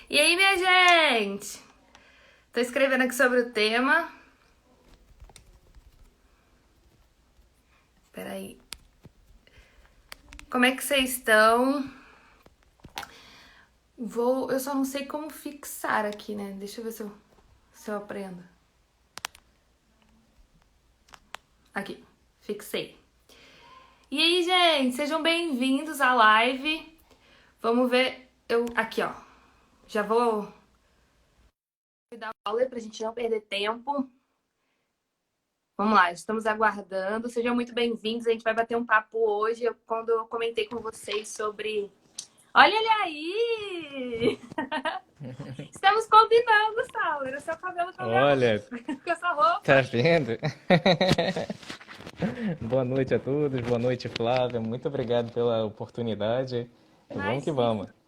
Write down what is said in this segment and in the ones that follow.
E aí, minha gente? Tô escrevendo aqui sobre o tema. Peraí. Como é que vocês estão? Eu só não sei como fixar aqui, né? Deixa eu ver se eu aprendo. Aqui, fixei. E aí, gente? Sejam bem-vindos à live. Vamos ver. Aqui, ó. Já vou dar uma aula pra gente não perder tempo. Vamos lá, estamos aguardando. Sejam muito bem-vindos. A gente vai bater um papo hoje. Quando eu comentei com vocês sobre. Olha ele aí! Estamos combinando, Sauler. O seu cabelo combina Olha, muito com essa tá roupa. vendo? Boa noite a todos, boa noite, Flávia. Muito obrigado pela oportunidade. Vamos que Imagina. vamos.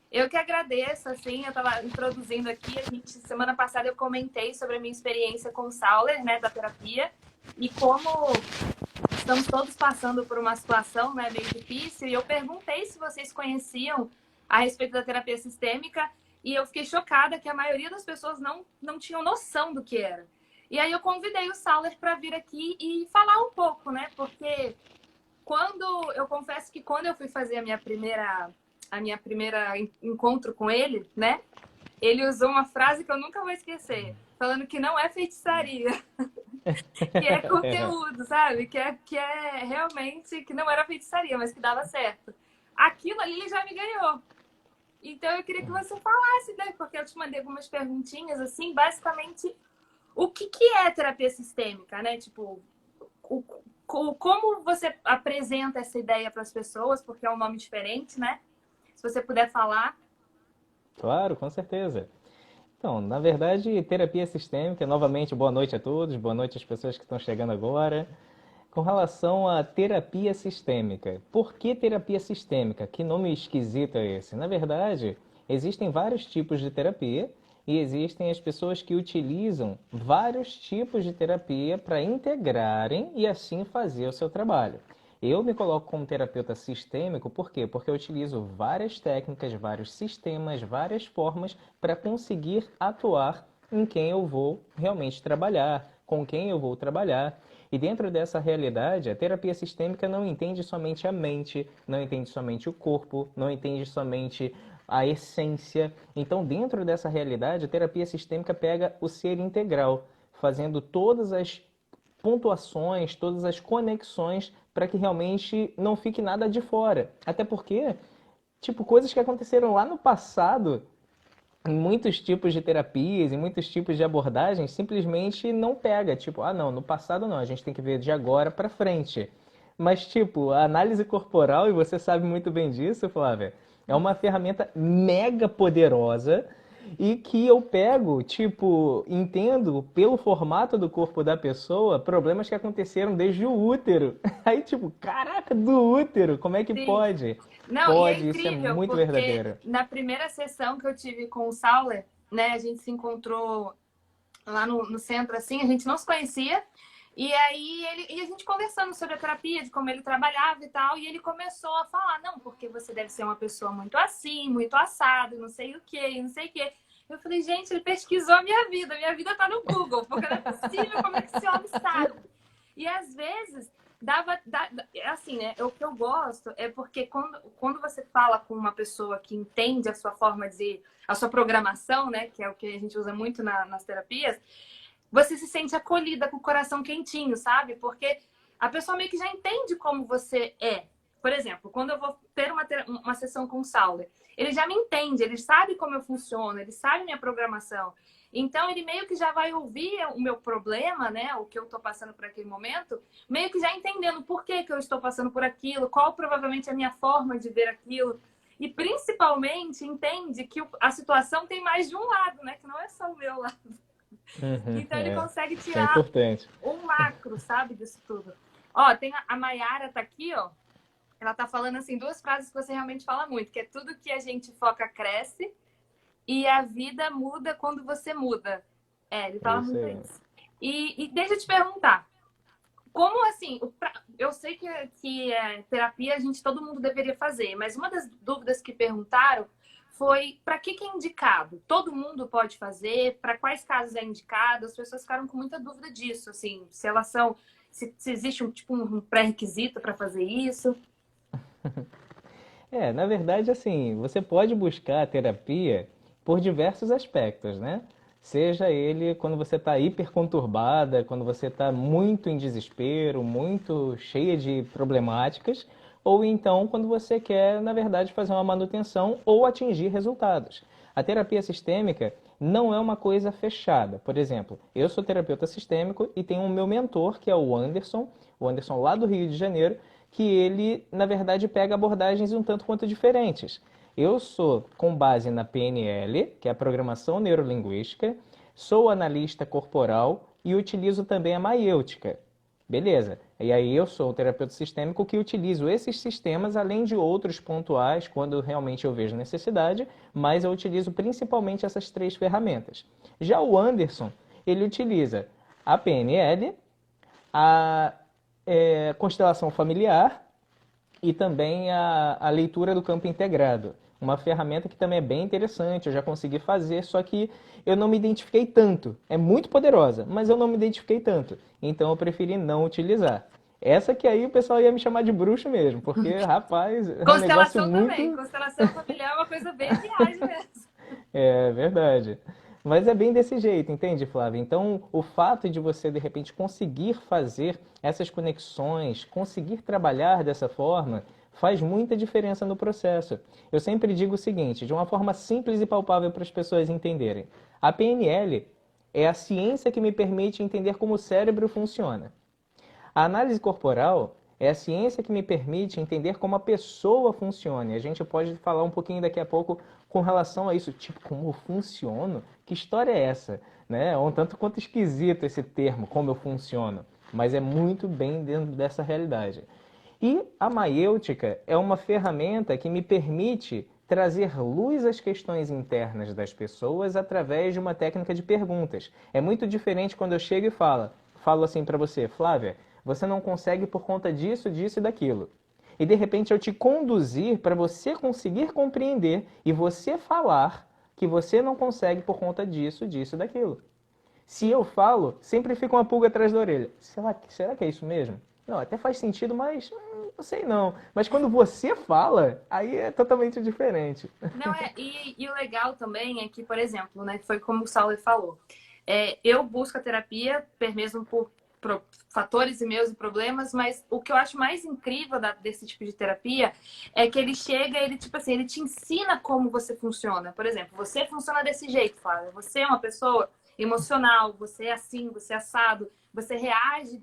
Eu que agradeço, assim, eu estava introduzindo aqui, semana passada eu comentei sobre a minha experiência com o Sauler, né, da terapia, e como estamos todos passando por uma situação, né, meio difícil, e eu perguntei se vocês conheciam a respeito da terapia sistêmica, e eu fiquei chocada que a maioria das pessoas não tinham noção do que era. E aí eu convidei o Sauler para vir aqui e falar um pouco, né, porque eu confesso que quando eu fui fazer a minha primeira encontro com ele, né? Ele usou uma frase que eu nunca vou esquecer, falando que não é feitiçaria, que é conteúdo, sabe? Que é realmente que não era feitiçaria, mas que dava certo. Aquilo ali ele já me ganhou. Então eu queria que você falasse, né? Porque eu te mandei algumas perguntinhas assim, basicamente o que é terapia sistêmica, né? Tipo, o, como você apresenta essa ideia para as pessoas, porque é um nome diferente, né? Se você puder falar. Claro, com certeza. Então, na verdade, terapia sistêmica, novamente, boa noite a todos, boa noite às pessoas que estão chegando agora. Com relação à terapia sistêmica, por que terapia sistêmica? Que nome esquisito é esse? Na verdade, existem vários tipos de terapia e existem as pessoas que utilizam vários tipos de terapia para integrarem e assim fazer o seu trabalho. Eu me coloco como terapeuta sistêmico, por quê? Porque eu utilizo várias técnicas, vários sistemas, várias formas para conseguir atuar em quem eu vou realmente trabalhar, com quem eu vou trabalhar. E dentro dessa realidade, a terapia sistêmica não entende somente a mente, não entende somente o corpo, não entende somente a essência. Então, dentro dessa realidade, a terapia sistêmica pega o ser integral, fazendo todas as pontuações, todas as conexões para que realmente não fique nada de fora. Até porque, tipo, coisas que aconteceram lá no passado em muitos tipos de terapias, em muitos tipos de abordagens, simplesmente não pega. Tipo, ah, não, no passado não, a gente tem que ver de agora para frente. Mas, tipo, a análise corporal, e você sabe muito bem disso, Flávia, é uma ferramenta mega poderosa e que eu pego, tipo, entendo pelo formato do corpo da pessoa problemas que aconteceram desde o útero. Aí, tipo, caraca, do útero, como é que Sim. pode? Não, e é Pode, isso é incrível, muito porque verdadeiro. na primeira sessão que eu tive com o Sauler, né, a gente se encontrou lá no centro, assim, a gente não se conhecia, e aí e a gente conversando sobre a terapia, de como ele trabalhava e tal, e ele começou a falar, não, porque você deve ser uma pessoa muito assim, muito assado, não sei o quê, não sei o quê. Eu falei, gente, ele pesquisou a minha vida tá no Google, porque não é possível como é que esse homem sabe. E às vezes assim, né? O que eu gosto é porque quando você fala com uma pessoa que entende a sua forma de, a sua programação, né? Que é o que a gente usa muito nas terapias, você se sente acolhida com o coração quentinho, sabe? Porque a pessoa meio que já entende como você é. Por exemplo, quando eu vou ter uma sessão com o Sauler, ele já me entende, ele sabe como eu funciono, ele sabe minha programação. Então, ele meio que já vai ouvir o meu problema, né? O que eu estou passando por aquele momento, meio que já entendendo por que, que eu estou passando por aquilo, qual provavelmente é a minha forma de ver aquilo. E principalmente entende que a situação tem mais de um lado, né? Que não é só o meu lado. Uhum, Então ele é, consegue isso é tirar importante. um macro, sabe, disso tudo. Ó, tem a Mayara tá aqui, ó. Ela tá falando assim duas frases que você realmente fala muito, que é tudo que a gente foca cresce e a vida muda quando você muda. É, ele É fala isso muito aí. isso. E deixa eu te perguntar, como assim, eu sei que terapia todo mundo deveria fazer, mas uma das dúvidas que perguntaram foi para que é indicado? Todo mundo pode fazer? Para quais casos é indicado? As pessoas ficaram com muita dúvida disso, assim, se elas são, se existe um pré-requisito para fazer isso. Na verdade, assim, você pode buscar a terapia por diversos aspectos, né? Seja ele quando você está hiper conturbada, quando você está muito em desespero, muito cheia de problemáticas, ou então quando você quer, na verdade, fazer uma manutenção ou atingir resultados. A terapia sistêmica não é uma coisa fechada. Por exemplo, eu sou terapeuta sistêmico e tenho o meu mentor, que é o Anderson lá do Rio de Janeiro, que ele, na verdade, pega abordagens um tanto quanto diferentes. Eu sou com base na PNL, que é a Programação Neurolinguística, sou analista corporal e utilizo também a maiêutica. Beleza. E aí eu sou o terapeuta sistêmico que utilizo esses sistemas, além de outros pontuais, quando realmente eu vejo necessidade, mas eu utilizo principalmente essas 3 ferramentas. Já o Anderson, ele utiliza a PNL, a constelação familiar e também a leitura do campo integrado. Uma ferramenta que também é bem interessante, eu já consegui fazer, só que eu não me identifiquei tanto. É muito poderosa, mas eu não me identifiquei tanto. Então eu preferi não utilizar. Essa que aí o pessoal ia me chamar de bruxo mesmo, porque, rapaz, é um negócio Constelação muito... também. Constelação familiar é uma coisa bem viagem mesmo. É verdade. Mas é bem desse jeito, entende, Flávia? Então, o fato de você, de repente, conseguir fazer essas conexões, conseguir trabalhar dessa forma, faz muita diferença no processo. Eu sempre digo o seguinte, de uma forma simples e palpável para as pessoas entenderem. A PNL é a ciência que me permite entender como o cérebro funciona. A análise corporal é a ciência que me permite entender como a pessoa funciona. E a gente pode falar um pouquinho daqui a pouco com relação a isso. Tipo, como eu funciono? Que história é essa? Né? É um tanto quanto esquisito esse termo, como eu funciono. Mas é muito bem dentro dessa realidade. E a maiêutica é uma ferramenta que me permite trazer luz às questões internas das pessoas através de uma técnica de perguntas. É muito diferente quando eu chego e falo assim para você, Flávia, você não consegue por conta disso, disso e daquilo. E de repente eu te conduzir para você conseguir compreender e você falar que você não consegue por conta disso, disso e daquilo. Se eu falo, sempre fica uma pulga atrás da orelha. Será que é isso mesmo? Não, até faz sentido, mas não sei não. Mas quando você fala, aí é totalmente diferente. Não é, e o legal também é que, por exemplo, né, foi como o Saulo falou, eu busco a terapia mesmo por fatores meus e problemas, mas o que eu acho mais incrível desse tipo de terapia é que ele chega, ele tipo assim, ele te ensina como você funciona. Por exemplo, você funciona desse jeito, Flávia. Você é uma pessoa emocional, você é assim, você é assado, você reage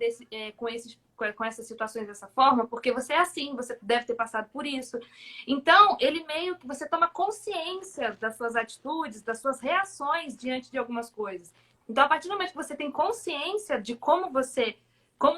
com essas situações dessa forma, porque você é assim, você deve ter passado por isso. Então, ele meio que você toma consciência das suas atitudes, das suas reações diante de algumas coisas. Então, a partir do momento que você tem consciência de como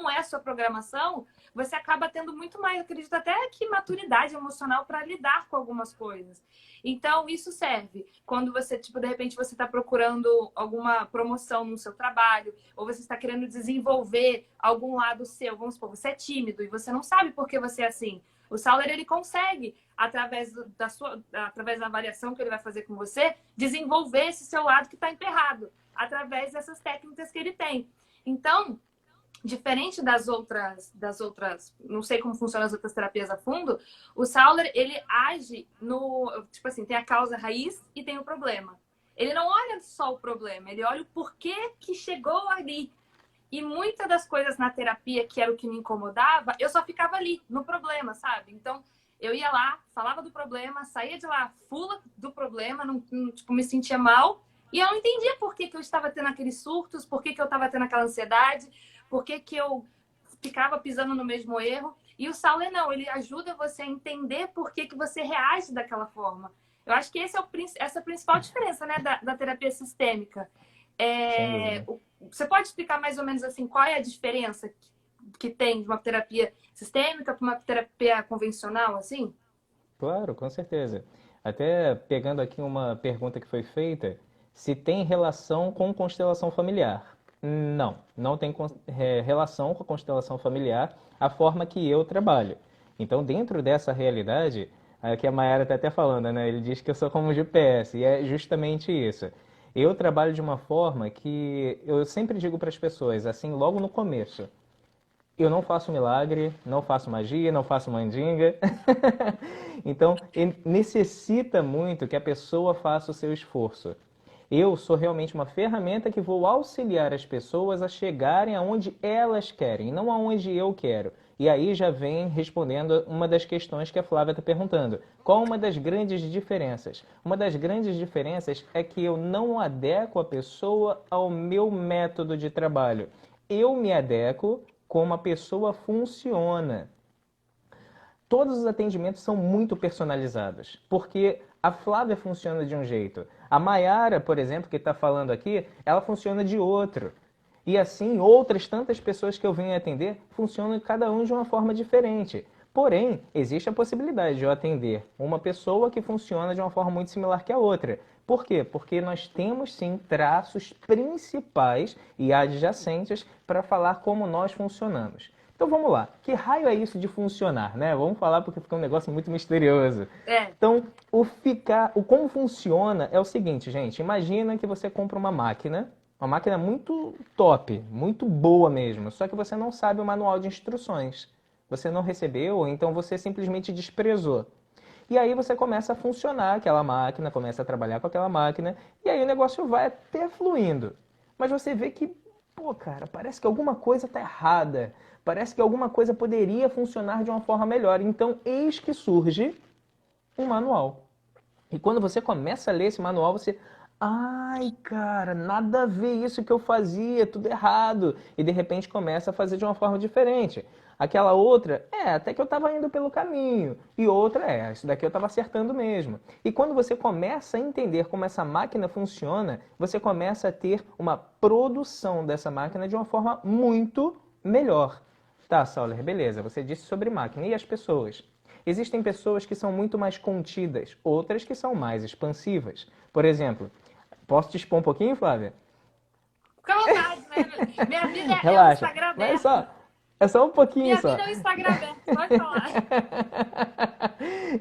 é a sua programação, você acaba tendo muito mais, acredito até que maturidade emocional para lidar com algumas coisas. Então, isso serve quando você, tipo, de repente você está procurando alguma promoção no seu trabalho, ou você está querendo desenvolver algum lado seu. Vamos supor, você é tímido e você não sabe por que você é assim. O Sauler, ele consegue, através da avaliação que ele vai fazer com você, desenvolver esse seu lado que está emperrado, através dessas técnicas que ele tem. Então, diferente das outras, não sei como funcionam as outras terapias a fundo, o Sauler, ele age tipo assim, tem a causa raiz e tem o problema. Ele não olha só o problema, ele olha o porquê que chegou ali. E muitas das coisas na terapia, que era o que me incomodava, eu só ficava ali, no problema, sabe? Então, eu ia lá, falava do problema, saía de lá fula do problema, tipo, me sentia mal, e eu não entendia por que eu estava tendo aqueles surtos, por que eu estava tendo aquela ansiedade, por que eu ficava pisando no mesmo erro. E o Sauler não, ele ajuda você a entender por que você reage daquela forma. Eu acho que essa é a principal diferença, né, da terapia sistêmica. Sem dúvida. Você pode explicar mais ou menos assim qual é a diferença que tem de uma terapia sistêmica para uma terapia convencional, assim? Claro, com certeza. Até pegando aqui uma pergunta que foi feita, se tem relação com constelação familiar. Não, não tem relação com a constelação familiar a forma que eu trabalho. Então, dentro dessa realidade, Aqui a Mayara está até falando, né? Ele diz que eu sou como um GPS, e é justamente isso. Eu trabalho de uma forma que eu sempre digo para as pessoas, assim, logo no começo, eu não faço milagre, não faço magia, não faço mandinga. Então, necessita muito que a pessoa faça o seu esforço. Eu sou realmente uma ferramenta que vou auxiliar as pessoas a chegarem aonde elas querem, não aonde eu quero. E aí já vem respondendo uma das questões que a Flávia está perguntando. Qual uma das grandes diferenças? Uma das grandes diferenças é que eu não adequo a pessoa ao meu método de trabalho. Eu me adequo como a pessoa funciona. Todos os atendimentos são muito personalizados, porque a Flávia funciona de um jeito. A Mayara, por exemplo, que está falando aqui, ela funciona de outro. E assim, outras tantas pessoas que eu venho atender funcionam cada um de uma forma diferente. Porém, existe a possibilidade de eu atender uma pessoa que funciona de uma forma muito similar que a outra. Por quê? Porque nós temos sim traços principais e adjacentes para falar como nós funcionamos. Então vamos lá. Que raio é isso de funcionar, né? Vamos falar porque fica um negócio muito misterioso. Então, o como funciona é o seguinte, gente. Imagina que você compra uma máquina muito top, muito boa mesmo, só que você não sabe o manual de instruções. Você não recebeu, ou então você simplesmente desprezou. E aí você começa a funcionar aquela máquina, começa a trabalhar com aquela máquina, e aí o negócio vai até fluindo. Mas você vê que, pô, cara, parece que alguma coisa está errada. Parece que alguma coisa poderia funcionar de uma forma melhor. Então, eis que surge um manual. E quando você começa a ler esse manual, você... Ai, cara, nada a ver isso que eu fazia, tudo errado. E de repente começa a fazer de uma forma diferente. Aquela outra, até que eu estava indo pelo caminho. E outra, isso daqui eu estava acertando mesmo. E quando você começa a entender como essa máquina funciona, você começa a ter uma produção dessa máquina de uma forma muito melhor. Tá, Sauler, beleza, você disse sobre máquina. E as pessoas? Existem pessoas que são muito mais contidas, outras que são mais expansivas. Por exemplo, posso te expor um pouquinho, Flávia? Fica à vontade, né? Minha vida é o Relaxa. Instagram Mas aberto. é só um pouquinho Minha só. vida é o Instagram aberto, pode falar.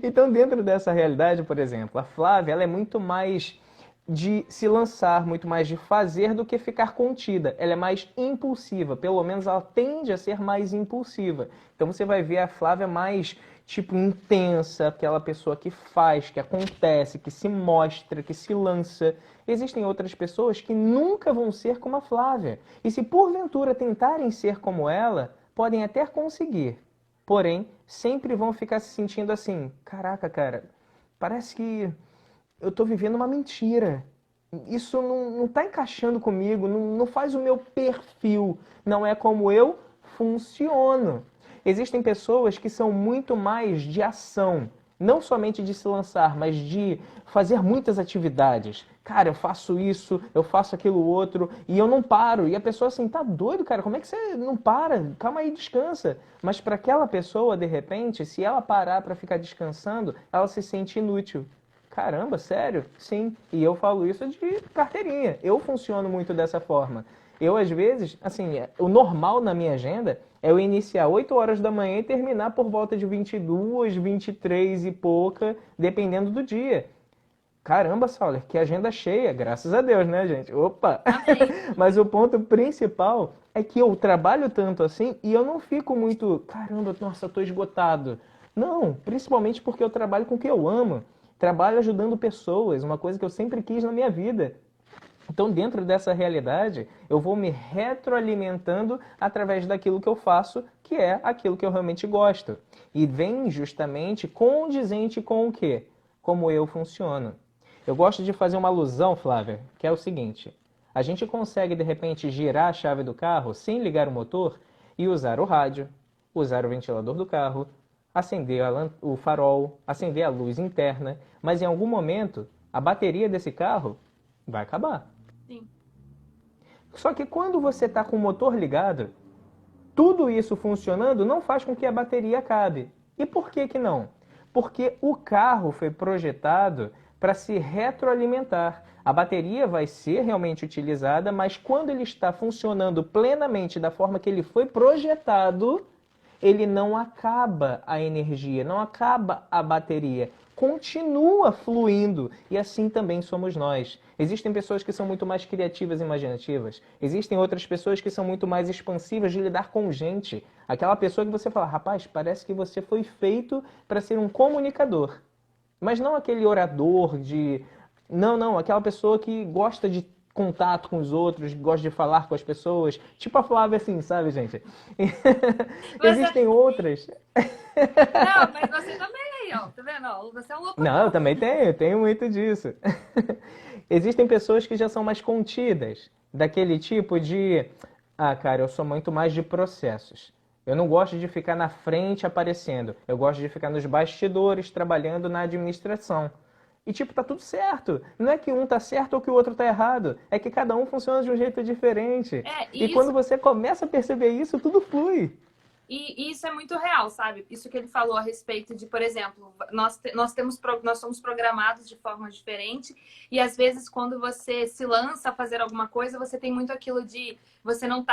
Então, dentro dessa realidade, por exemplo, a Flávia ela é muito mais de se lançar, muito mais de fazer do que ficar contida. Ela é mais impulsiva, pelo menos ela tende a ser mais impulsiva. Então você vai ver a Flávia mais, tipo, intensa, aquela pessoa que faz, que acontece, que se mostra, que se lança. Existem outras pessoas que nunca vão ser como a Flávia. E se porventura tentarem ser como ela, podem até conseguir. Porém, sempre vão ficar se sentindo assim, caraca, cara, parece que eu estou vivendo uma mentira. Isso não está encaixando comigo, não faz o meu perfil, não é como eu funciono. Existem pessoas que são muito mais de ação, não somente de se lançar, mas de fazer muitas atividades. Cara, eu faço isso, eu faço aquilo outro, e eu não paro. E a pessoa assim, tá doido, cara, como é que você não para? Calma aí, descansa. Mas para aquela pessoa, de repente, se ela parar para ficar descansando, ela se sente inútil. Caramba, sério? Sim. E eu falo isso de carteirinha. Eu funciono muito dessa forma. Eu, às vezes, assim, o normal na minha agenda é eu iniciar 8 horas da manhã e terminar por volta de 22, 23 e pouca, dependendo do dia. Caramba, Sauler, que agenda cheia, graças a Deus, né, gente? Opa! Mas o ponto principal é que eu trabalho tanto assim e eu não fico muito, caramba, nossa, eu tô esgotado. Não, principalmente porque eu trabalho com o que eu amo. Trabalho ajudando pessoas, uma coisa que eu sempre quis na minha vida. Então, dentro dessa realidade, eu vou me retroalimentando através daquilo que eu faço, que é aquilo que eu realmente gosto. E vem justamente condizente com o quê? Como eu funciono. Eu gosto de fazer uma alusão, Flávia, que é o seguinte. A gente consegue, de repente, girar a chave do carro sem ligar o motor e usar o rádio, usar o ventilador do carro, acender o farol, acender a luz interna, mas em algum momento a bateria desse carro vai acabar. Sim. Só que quando você está com o motor ligado, tudo isso funcionando não faz com que a bateria acabe. E por que que não? Porque o carro foi projetado para se retroalimentar. A bateria vai ser realmente utilizada, mas quando ele está funcionando plenamente da forma que ele foi projetado, ele não acaba a energia, não acaba a bateria. Continua fluindo. E assim também somos nós. Existem pessoas que são muito mais criativas e imaginativas. Existem outras pessoas que são muito mais expansivas de lidar com gente. Aquela pessoa que você fala, rapaz, parece que você foi feito para ser um comunicador. Mas não aquele orador de... Não, aquela pessoa que gosta de contato com os outros, gosta de falar com as pessoas. Tipo a Flávia, assim, sabe, gente? Você... Existem outras. Não, mas você também, ó. Tá vendo? Ó, você é um Não, eu locutor. também tenho muito disso. Existem pessoas que já são mais contidas, daquele tipo de... Ah, cara, eu sou muito mais de processos. Eu não gosto de ficar na frente aparecendo. Eu gosto de ficar nos bastidores, trabalhando na administração. E, tipo, tá tudo certo. Não é que um tá certo ou que o outro tá errado. É que cada um funciona de um jeito diferente. E E quando isso, você começa a perceber isso, tudo flui. e isso é muito real, sabe? Isso que ele falou a respeito de, por exemplo, nós somos programados de forma diferente e às vezes quando você se lança a fazer alguma coisa, você tem muito aquilo de você não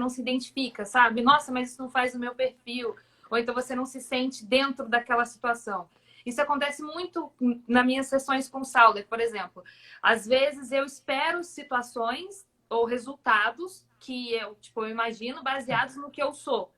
se identifica, sabe? Nossa, mas isso não faz o meu perfil. Ou então você não se sente dentro daquela situação. Isso acontece muito nas minhas sessões com o Sauler, por exemplo. Às vezes eu espero situações ou resultados que eu imagino baseados no que eu sou.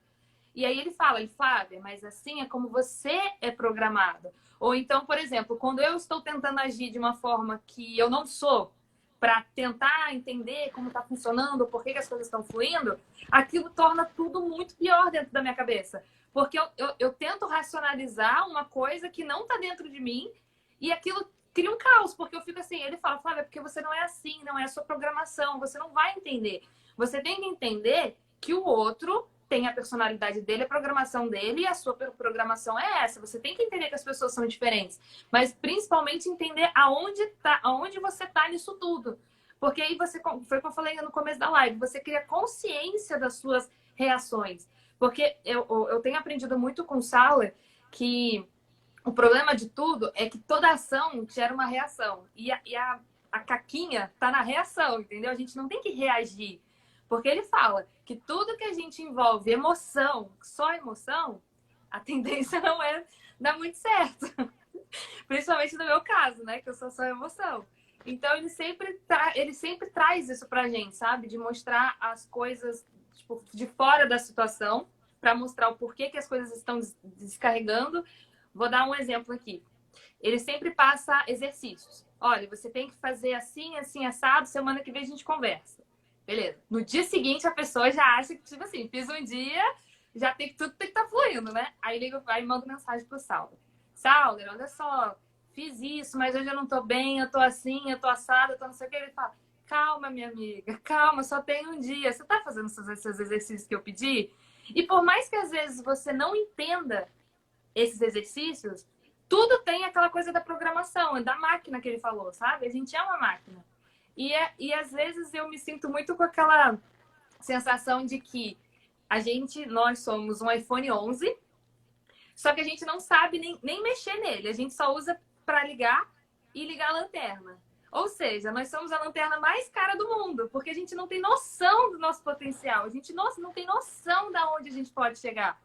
E aí ele fala, Flávia, mas assim é como você é programada. Ou então, por exemplo, quando eu estou tentando agir de uma forma que eu não sou, para tentar entender como está funcionando, por que as coisas estão fluindo, aquilo torna tudo muito pior dentro da minha cabeça. Porque eu tento racionalizar uma coisa que não está dentro de mim e aquilo cria um caos, porque eu fico assim, ele fala, Flávia, porque você não é assim, não é a sua programação, você não vai entender. Você tem que entender que o outro tem a personalidade dele, a programação dele, e a sua programação é essa. Você tem que entender que as pessoas são diferentes, mas principalmente entender aonde você tá nisso tudo. Porque aí foi o que eu falei no começo da live, você cria consciência das suas reações. Porque eu tenho aprendido muito com o Sauler que o problema de tudo é que toda ação gera uma reação. A caquinha tá na reação, entendeu? A gente não tem que reagir. Porque ele fala que tudo que a gente envolve emoção, só emoção, a tendência não é dar muito certo. Principalmente no meu caso, né? Que eu sou só emoção. Então, ele sempre traz isso pra gente, sabe? De mostrar as coisas tipo, de fora da situação, para mostrar o porquê que as coisas estão descarregando. Vou dar um exemplo aqui. Ele sempre passa exercícios. Olha, você tem que fazer assim, assim, assado, semana que vem a gente conversa. Beleza. No dia seguinte, a pessoa já acha que, tipo assim, fiz um dia, tudo tem que estar fluindo, né? Aí liga e manda mensagem pro Sauler. Sauler, olha só, fiz isso, mas hoje eu não tô bem, eu tô assim, eu tô assada, eu tô não sei o que. Ele fala, calma, minha amiga, calma, só tem um dia. Você tá fazendo esses exercícios que eu pedi? E por mais que às vezes você não entenda esses exercícios, tudo tem aquela coisa da programação, é da máquina que ele falou, sabe? A gente é uma máquina. E às vezes eu me sinto muito com aquela sensação de que nós somos um iPhone 11, só que a gente não sabe nem mexer nele. A gente só usa para ligar e ligar a lanterna. Ou seja, nós somos a lanterna mais cara do mundo, porque a gente não tem noção do nosso potencial. A gente não tem noção de onde a gente pode chegar.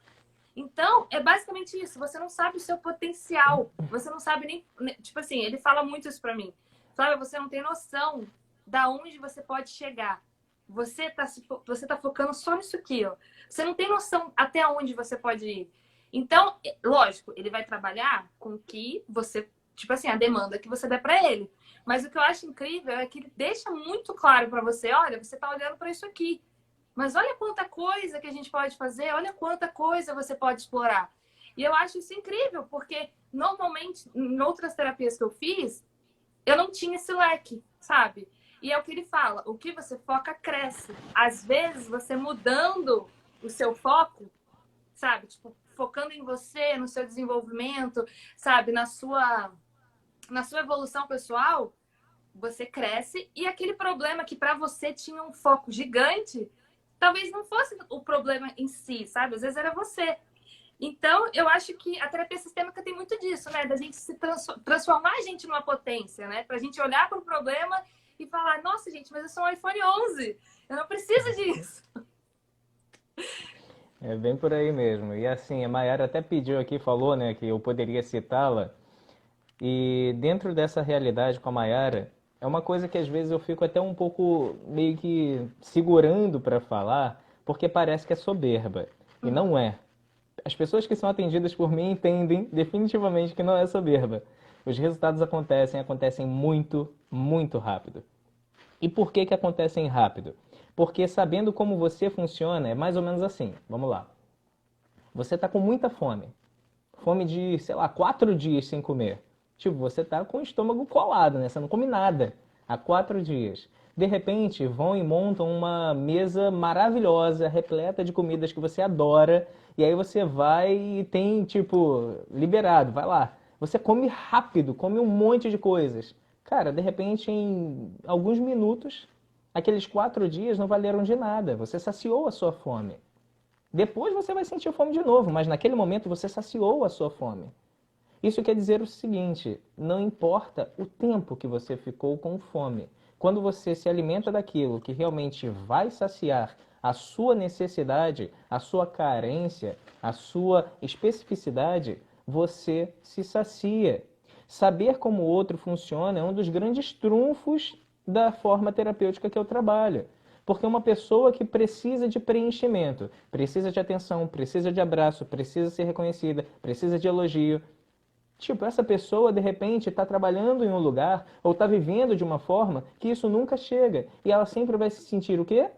Então, é basicamente isso. Você não sabe o seu potencial. Você não sabe nem... Tipo assim, ele fala muito isso pra mim. Flávia, você não tem noção da onde você pode chegar. Você tá focando só nisso aqui, ó. Você não tem noção até onde você pode ir. Então, lógico, ele vai trabalhar com o que você... Tipo assim, a demanda que você der pra ele. Mas o que eu acho incrível é que ele deixa muito claro pra você, olha, você tá olhando pra isso aqui. Mas olha quanta coisa que a gente pode fazer, olha quanta coisa você pode explorar. E eu acho isso incrível, porque normalmente, em outras terapias que eu fiz, eu não tinha esse leque, sabe? E é o que ele fala, o que você foca cresce. Às vezes, você mudando o seu foco, sabe? Tipo, focando em você, no seu desenvolvimento, sabe? Na sua evolução pessoal, você cresce. E aquele problema que para você tinha um foco gigante, talvez não fosse o problema em si, sabe? Às vezes era você. Então, eu acho que a terapia sistêmica tem muito disso, né? Da gente se transformar a gente numa potência, né? Pra gente olhar para o problema e falar, nossa, gente, mas eu sou um iPhone 11. Eu não preciso disso. É bem por aí mesmo. E assim, a Mayara até pediu aqui, falou, né, que eu poderia citá-la. E dentro dessa realidade com a Mayara, é uma coisa que às vezes eu fico até um pouco meio que segurando para falar, porque parece que é soberba. E Uhum. não é. As pessoas que são atendidas por mim entendem definitivamente que não é soberba. Os resultados acontecem muito, muito rápido. E por que que acontecem rápido? Porque sabendo como você funciona, é mais ou menos assim. Vamos lá. Você está com muita fome. Fome de, sei lá, 4 dias sem comer. Tipo, você tá com o estômago colado, né? Você não come nada há 4 dias. De repente, vão e montam uma mesa maravilhosa, repleta de comidas que você adora. E aí você vai e tem, tipo, liberado, vai lá. Você come rápido, come um monte de coisas. Cara, de repente, em alguns minutos, aqueles 4 dias não valeram de nada. Você saciou a sua fome. Depois você vai sentir fome de novo, mas naquele momento você saciou a sua fome. Isso quer dizer o seguinte: não importa o tempo que você ficou com fome. Quando você se alimenta daquilo que realmente vai saciar a sua necessidade, a sua carência, a sua especificidade, você se sacia. Saber como o outro funciona é um dos grandes trunfos da forma terapêutica que eu trabalho. Porque uma pessoa que precisa de preenchimento, precisa de atenção, precisa de abraço, precisa ser reconhecida, precisa de elogio. Tipo, essa pessoa, de repente, está trabalhando em um lugar ou está vivendo de uma forma que isso nunca chega. E ela sempre vai se sentir o quê?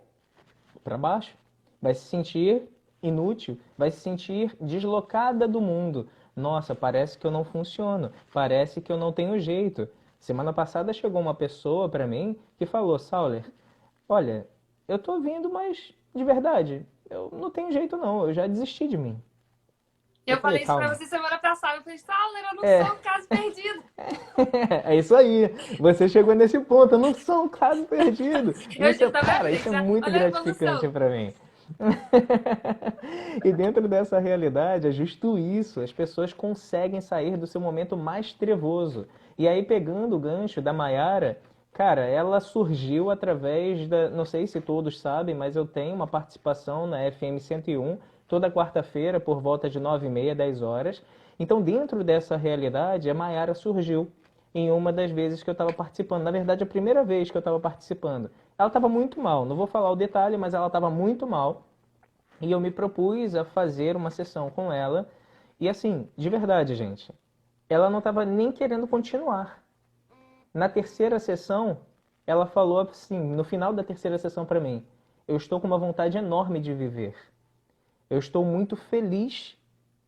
Para baixo. Vai se sentir inútil, vai se sentir deslocada do mundo. Nossa, parece que eu não funciono, parece que eu não tenho jeito. Semana passada chegou uma pessoa para mim que falou: Sauler, olha, eu tô vindo, mas de verdade, eu não tenho jeito não, eu já desisti de mim. Eu Eu falei, falei isso pra calma. você semana passada. Eu falei, Sauler, eu não É, sou um caso perdido. é isso aí. Você chegou nesse ponto, eu não sou um caso perdido. Eu Isso é, disse, tá vendo, cara, isso gente? é muito Olha a gratificante evolução. para mim. E dentro dessa realidade, é justo isso. As pessoas conseguem sair do seu momento mais trevoso. E aí, pegando o gancho da Maiara, cara, ela surgiu através da. Não sei se todos sabem, mas eu tenho uma participação na FM 101 toda quarta-feira, por volta de 9h30, 10 horas. Então, dentro dessa realidade, a Maiara surgiu em uma das vezes que eu estava participando. Na verdade, a primeira vez que eu estava participando. Ela estava muito mal, não vou falar o detalhe, mas ela estava muito mal. E eu me propus a fazer uma sessão com ela. E assim, de verdade, gente, ela não estava nem querendo continuar. Na terceira sessão, ela falou assim, no final da terceira sessão para mim: eu estou com uma vontade enorme de viver. Eu estou muito feliz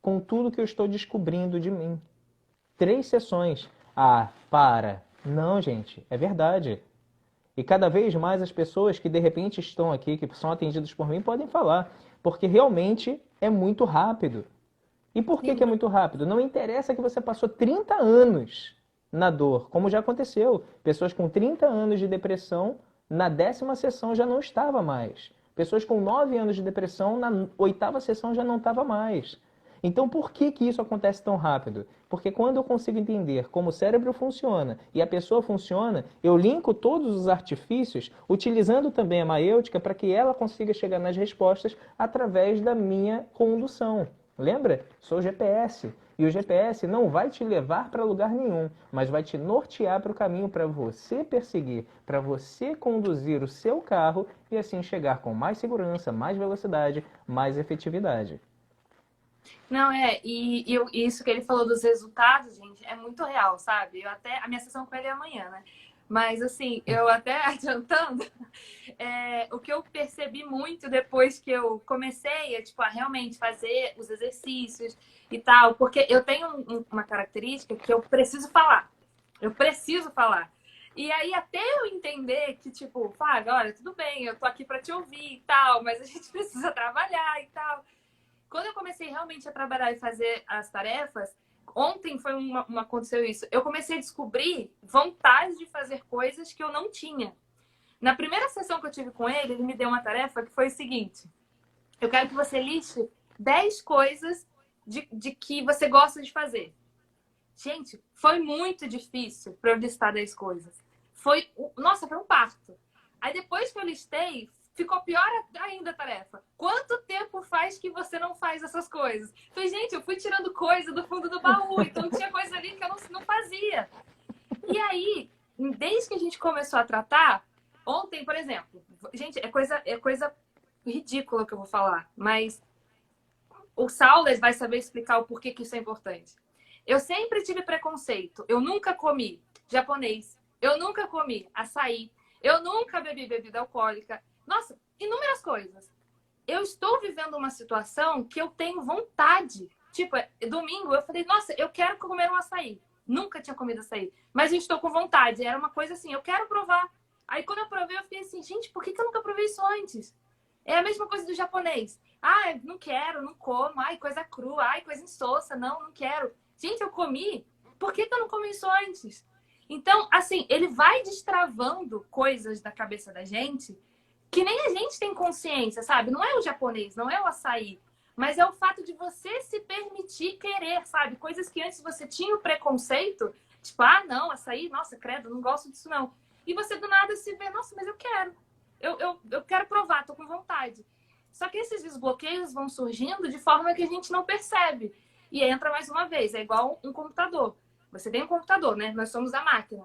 com tudo que eu estou descobrindo de mim. 3 sessões. Ah, para. Não, gente, é verdade. E cada vez mais as pessoas que de repente estão aqui, que são atendidas por mim, podem falar, porque realmente é muito rápido. E por que que é Sim. muito rápido? Não interessa que você passou 30 anos na dor, como já aconteceu. Pessoas com 30 anos de depressão, na 10ª sessão já não estava mais. Pessoas com 9 anos de depressão, na 8ª sessão já não estava mais. Então, por que que isso acontece tão rápido? Porque quando eu consigo entender como o cérebro funciona e a pessoa funciona, eu linko todos os artifícios, utilizando também a maêutica para que ela consiga chegar nas respostas através da minha condução. Lembra? Sou o GPS. E o GPS não vai te levar para lugar nenhum, mas vai te nortear para o caminho para você perseguir, para você conduzir o seu carro e assim chegar com mais segurança, mais velocidade, mais efetividade. Não, e isso que ele falou dos resultados, gente, é muito real, sabe? Eu até, a minha sessão com ele é amanhã, né? Mas, assim, eu até adiantando, o que eu percebi muito depois que eu comecei tipo, a realmente fazer os exercícios e tal, porque eu tenho uma característica que eu preciso falar. Eu preciso falar. E aí, até eu entender que, tipo, Fábio, olha, tudo bem, eu tô aqui pra te ouvir e tal, mas a gente precisa trabalhar e tal. Quando eu comecei realmente a trabalhar e fazer as tarefas, ontem foi aconteceu isso. Eu comecei a descobrir vontade de fazer coisas que eu não tinha. Na primeira sessão que eu tive com ele, ele me deu uma tarefa que foi o seguinte: eu quero que você liste 10 coisas de que você gosta de fazer. Gente, foi muito difícil para eu listar 10 coisas. Nossa, foi um parto. Aí depois que eu listei, ficou pior ainda a tarefa. Quanto tempo faz que você não faz essas coisas? Falei, gente, eu fui tirando coisa do fundo do baú, então tinha coisa ali que eu não fazia. E aí, desde que a gente começou a tratar, ontem, por exemplo, gente, é coisa ridícula que eu vou falar, mas o Sauler vai saber explicar o porquê que isso é importante. Eu sempre tive preconceito. Eu nunca comi japonês. Eu nunca comi açaí. Eu nunca bebi bebida alcoólica. Nossa, inúmeras coisas. Eu estou vivendo uma situação que eu tenho vontade. Tipo, domingo eu falei, nossa, eu quero comer um açaí. Nunca tinha comido açaí. Mas eu estou com vontade. Era uma coisa assim, eu quero provar. Aí quando eu provei, eu fiquei assim, gente, por que eu nunca provei isso antes? É a mesma coisa do japonês. Ah, não quero, não como. Ai, coisa crua. Ai, coisa insossa. Não quero. Gente, eu comi. Por que eu não comi isso antes? Então, assim, ele vai destravando coisas da cabeça da gente que nem a gente tem consciência, sabe? Não é o japonês, não é o açaí. Mas é o fato de você se permitir querer, sabe? Coisas que antes você tinha o preconceito. Tipo, ah, não, açaí, nossa, credo, não gosto disso não. E você do nada se vê, nossa, mas eu quero. Eu quero provar, tô com vontade. Só que esses desbloqueios vão surgindo de forma que a gente não percebe. E entra mais uma vez, é igual um computador. Você tem um computador, né? Nós somos a máquina.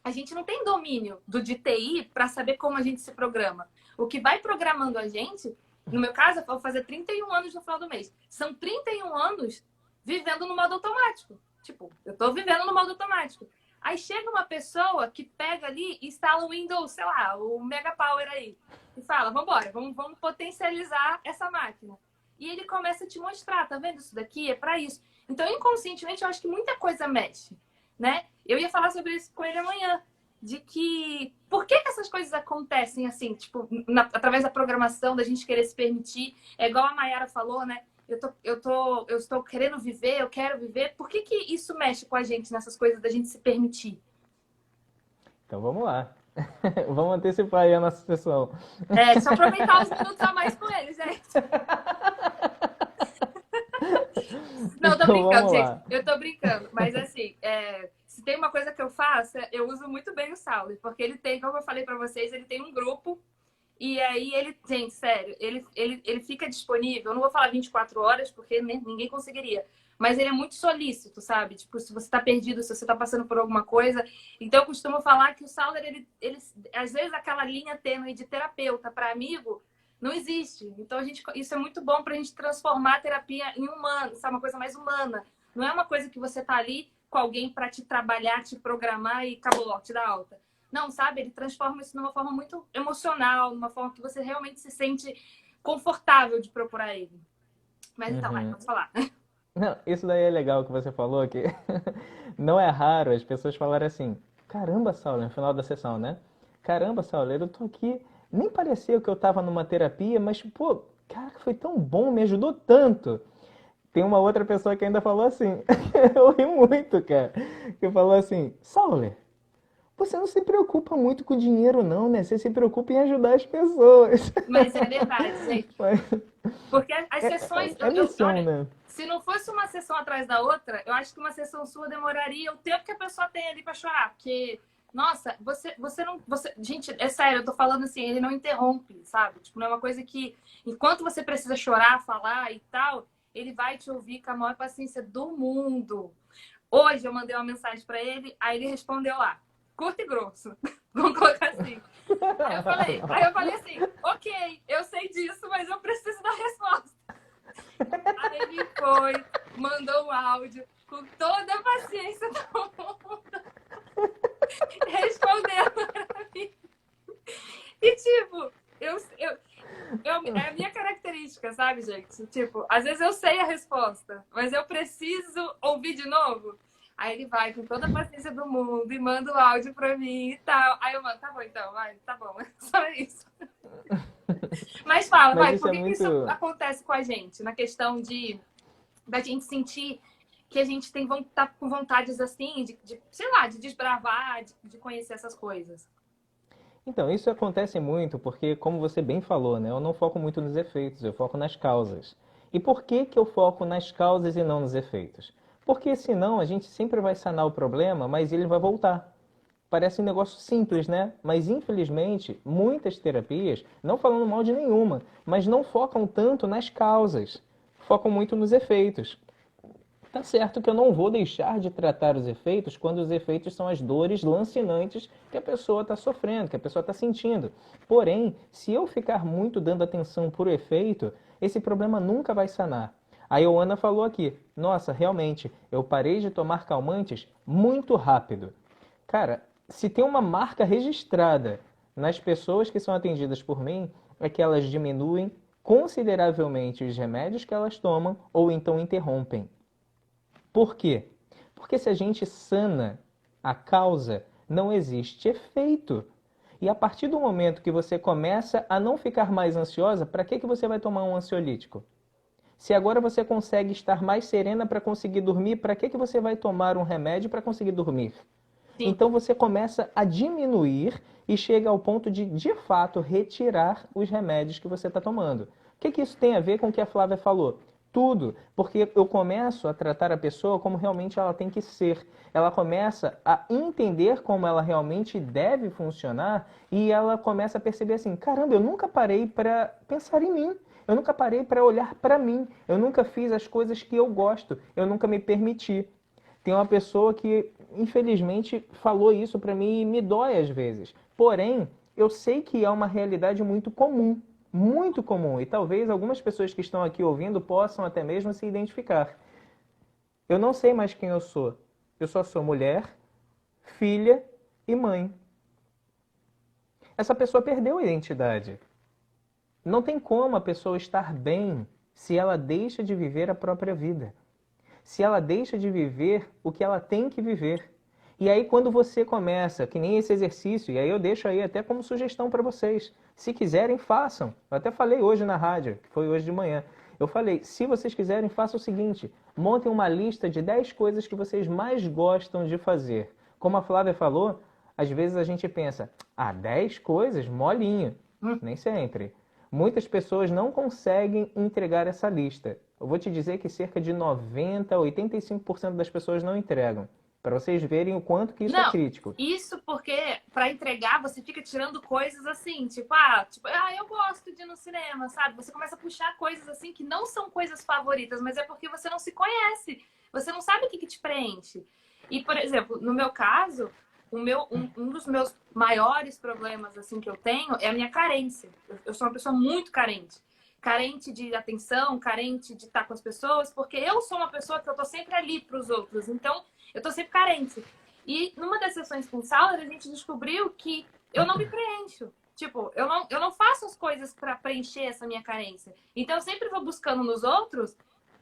A gente não tem domínio de TI para saber como a gente se programa. O que vai programando a gente, no meu caso, eu vou fazer 31 anos no final do mês. São 31 anos vivendo no modo automático. Tipo, eu tô vivendo no modo automático. Aí chega uma pessoa que pega ali e instala o Windows, sei lá, o Mega Power aí. E fala, vambora, vamos potencializar essa máquina. E ele começa a te mostrar, tá vendo? Isso daqui é para isso. Então, inconscientemente, eu acho que muita coisa mexe, né? Eu ia falar sobre isso com ele amanhã, de que por que essas coisas acontecem assim, tipo, através da programação, da gente querer se permitir. É igual a Mayara falou, né? Eu estou querendo viver, eu quero viver. Por que isso mexe com a gente nessas coisas da gente se permitir? Então vamos lá. Vamos antecipar aí a nossa sessão. Deixa eu aproveitar os minutos a mais com ele, gente. Não, eu tô Então brincando, vamos gente. lá. Eu tô brincando. Mas assim, se tem uma coisa que eu faço, eu uso muito bem o Sauler. Porque ele tem, como eu falei pra vocês, ele tem um grupo. E aí ele, gente, sério, ele fica disponível. Eu não vou falar 24 horas, porque ninguém conseguiria. Mas ele é muito solícito, sabe? Tipo, se você tá perdido, se você tá passando por alguma coisa. Então eu costumo falar que o Sauler, ele às vezes aquela linha tênue de terapeuta para amigo não existe. Então isso é muito bom pra gente transformar a terapia em humano, sabe? Uma coisa mais humana. Não é uma coisa que você tá ali com alguém para te trabalhar, te programar e acabou, ó, te dá alta. Não, sabe? Ele transforma isso numa forma muito emocional, numa forma que você realmente se sente confortável de procurar ele. Mas então, vai, Uhum. vamos falar. Não, isso daí é legal que você falou, que não é raro as pessoas falarem assim, caramba, Saulo, no final da sessão, né? Caramba, Saulo, eu tô aqui, nem parecia que eu tava numa terapia, mas, pô, cara, foi tão bom, me ajudou tanto. Tem uma outra pessoa que ainda falou assim, eu ri muito, cara, que falou assim, Saulo, você não se preocupa muito com dinheiro não, né? Você se preocupa em ajudar as pessoas. Mas é verdade, gente. Mas Porque as sessões... é missão, olha, né? se não fosse uma sessão atrás da outra, eu acho que uma sessão sua demoraria o tempo que a pessoa tem ali para chorar. Porque, nossa, você não... gente, é sério, eu tô falando assim, ele não interrompe, sabe? Tipo, não é uma coisa que, enquanto você precisa chorar, falar e tal, ele vai te ouvir com a maior paciência do mundo. Hoje eu mandei uma mensagem para ele, aí ele respondeu lá, curto e grosso. Vamos colocar assim. Aí eu falei assim, ok, eu sei disso, mas eu preciso da resposta. Aí ele foi, mandou um áudio com toda a paciência do mundo, respondendo pra mim. E tipo, é a minha característica, sabe, gente? Tipo, às vezes eu sei a resposta, mas eu preciso ouvir de novo. Aí ele vai com toda a paciência do mundo e manda o áudio pra mim e tal. Aí eu mando, tá bom então, vai, tá bom, é só isso. Mas fala, Mas vai, isso por é que muito... isso acontece com a gente? Na questão da gente sentir que a gente tá com vontades assim, sei lá, de desbravar, de conhecer essas coisas. Então, isso acontece muito porque, como você bem falou, né? Eu não foco muito nos efeitos, eu foco nas causas. E por que que eu foco nas causas e não nos efeitos? Porque senão a gente sempre vai sanar o problema, mas ele vai voltar. Parece um negócio simples, né? Mas infelizmente, muitas terapias, não falando mal de nenhuma, mas não focam tanto nas causas, focam muito nos efeitos. Tá certo que eu não vou deixar de tratar os efeitos quando os efeitos são as dores lancinantes que a pessoa está sofrendo, que a pessoa está sentindo. Porém, se eu ficar muito dando atenção por efeito, esse problema nunca vai sanar. A Ioana falou aqui, nossa, realmente, eu parei de tomar calmantes muito rápido. Cara, se tem uma marca registrada nas pessoas que são atendidas por mim, é que elas diminuem consideravelmente os remédios que elas tomam ou então interrompem. Por quê? Porque se a gente sana a causa, não existe efeito. E a partir do momento que você começa a não ficar mais ansiosa, para que você vai tomar um ansiolítico? Se agora você consegue estar mais serena para conseguir dormir, para que você vai tomar um remédio para conseguir dormir? Sim. Então você começa a diminuir e chega ao ponto de fato, retirar os remédios que você está tomando. O que isso tem a ver com o que a Flávia falou? Tudo, porque eu começo a tratar a pessoa como realmente ela tem que ser. Ela começa a entender como ela realmente deve funcionar e ela começa a perceber assim, caramba, eu nunca parei para pensar em mim. Eu nunca parei para olhar para mim. Eu nunca fiz as coisas que eu gosto. Eu nunca me permiti. Tem uma pessoa que, infelizmente, falou isso para mim e me dói às vezes. Porém, eu sei que é uma realidade muito comum. Muito comum. E talvez algumas pessoas que estão aqui ouvindo possam até mesmo se identificar. Eu não sei mais quem eu sou. Eu só sou mulher, filha e mãe. Essa pessoa perdeu a identidade. Não tem como a pessoa estar bem se ela deixa de viver a própria vida. Se ela deixa de viver o que ela tem que viver. E aí quando você começa, que nem esse exercício, e aí eu deixo aí até como sugestão para vocês, se quiserem, façam. Eu até falei hoje na rádio, que foi hoje de manhã. Eu falei, se vocês quiserem, façam o seguinte, montem uma lista de 10 coisas que vocês mais gostam de fazer. Como a Flávia falou, às vezes a gente pensa, 10 coisas? Molinho. Nem sempre. Muitas pessoas não conseguem entregar essa lista. Eu vou te dizer que cerca de 90% a 85% das pessoas não entregam. Para vocês verem o quanto que isso é crítico. Isso porque para entregar você fica tirando coisas assim, eu gosto de ir no cinema, sabe? Você começa a puxar coisas assim que não são coisas favoritas, mas é porque você não se conhece. Você não sabe o que te preenche. E, por exemplo, no meu caso, um dos meus maiores problemas assim que eu tenho é a minha carência. Eu sou uma pessoa muito carente. Carente de atenção, carente de estar com as pessoas, porque eu sou uma pessoa que eu tô sempre ali para os outros. Então, eu tô sempre carente. E numa das sessões com o Sauler, a gente descobriu que eu não me preencho. Tipo, eu não faço as coisas para preencher essa minha carência. Então, eu sempre vou buscando nos outros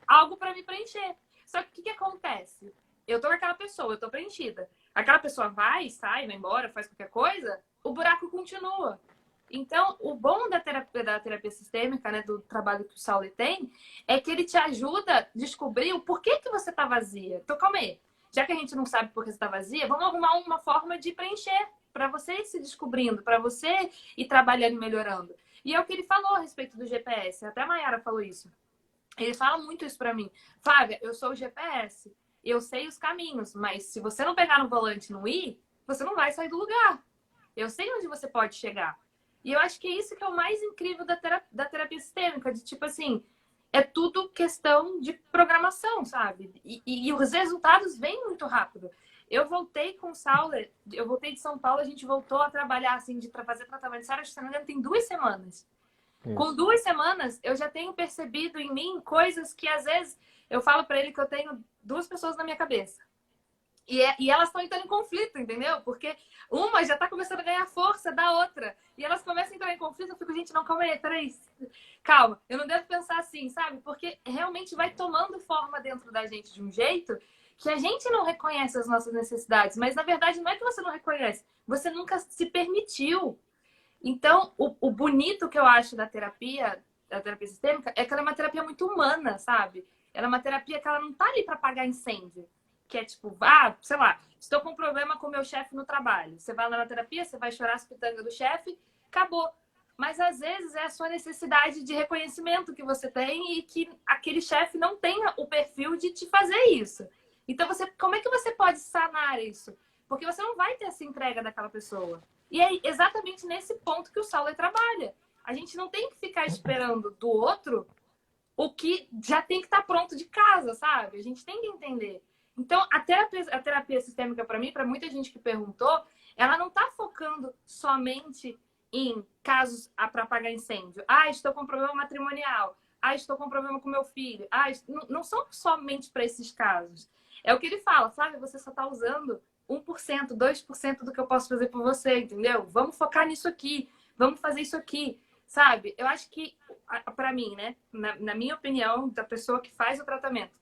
algo para me preencher. Só que o que acontece? Eu tô com aquela pessoa, eu tô preenchida. Aquela pessoa vai, sai, vai embora, faz qualquer coisa, o buraco continua. Então, o bom da terapia sistêmica, né, do trabalho que o Sauler tem, é que ele te ajuda a descobrir o porquê que você tá vazia. Então, calma aí. Já que a gente não sabe por que você tá vazia, vamos arrumar uma forma de preencher para você ir se descobrindo, para você ir trabalhando e melhorando. E é o que ele falou a respeito do GPS. Até a Mayara falou isso. Ele fala muito isso para mim. Flávia, eu sou o GPS. Eu sei os caminhos, mas se você não pegar no volante e não ir, você não vai sair do lugar. Eu sei onde você pode chegar. E eu acho que é isso que é o mais incrível da terapia sistêmica, de tipo assim, é tudo questão de programação, sabe? E os resultados vêm muito rápido. Eu voltei com o Sauler, eu voltei de São Paulo, a gente voltou a trabalhar, assim, de fazer tratamento sério, se não me engano, tem 2 semanas. Isso. Com 2 semanas, eu já tenho percebido em mim coisas que, às vezes, eu falo pra ele que eu tenho 2 pessoas na minha cabeça. E elas estão entrando em conflito, entendeu? Porque uma já está começando a ganhar força da outra. E elas começam a entrar em conflito, eu fico, gente, não, calma aí, peraí. Calma, eu não devo pensar assim, sabe? Porque realmente vai tomando forma dentro da gente de um jeito que a gente não reconhece as nossas necessidades. Mas, na verdade, não é que você não reconhece. Você nunca se permitiu. Então, o bonito que eu acho da terapia sistêmica, é que ela é uma terapia muito humana, sabe? Ela é uma terapia que ela não tá ali para apagar incêndio. Que é tipo, sei lá, estou com um problema com o meu chefe no trabalho. Você vai lá na terapia, você vai chorar as pitangas do chefe, acabou. Mas às vezes é a sua necessidade de reconhecimento que você tem e que aquele chefe não tenha o perfil de te fazer isso. Então, como é que você pode sanar isso? Porque você não vai ter essa entrega daquela pessoa. E é exatamente nesse ponto que o Sauler trabalha. A gente não tem que ficar esperando do outro o que já tem que estar pronto de casa, sabe? A gente tem que entender. Então, a terapia sistêmica, para mim, para muita gente que perguntou, ela não está focando somente em casos para apagar incêndio. Ah, estou com problema matrimonial. Ah, estou com problema com meu filho. Ah, não são somente para esses casos. É o que ele fala, Flávia, você só está usando 1%, 2% do que eu posso fazer por você, entendeu? Vamos focar nisso aqui. Vamos fazer isso aqui, sabe? Eu acho que, para mim, né? Na minha opinião, da pessoa que faz o tratamento,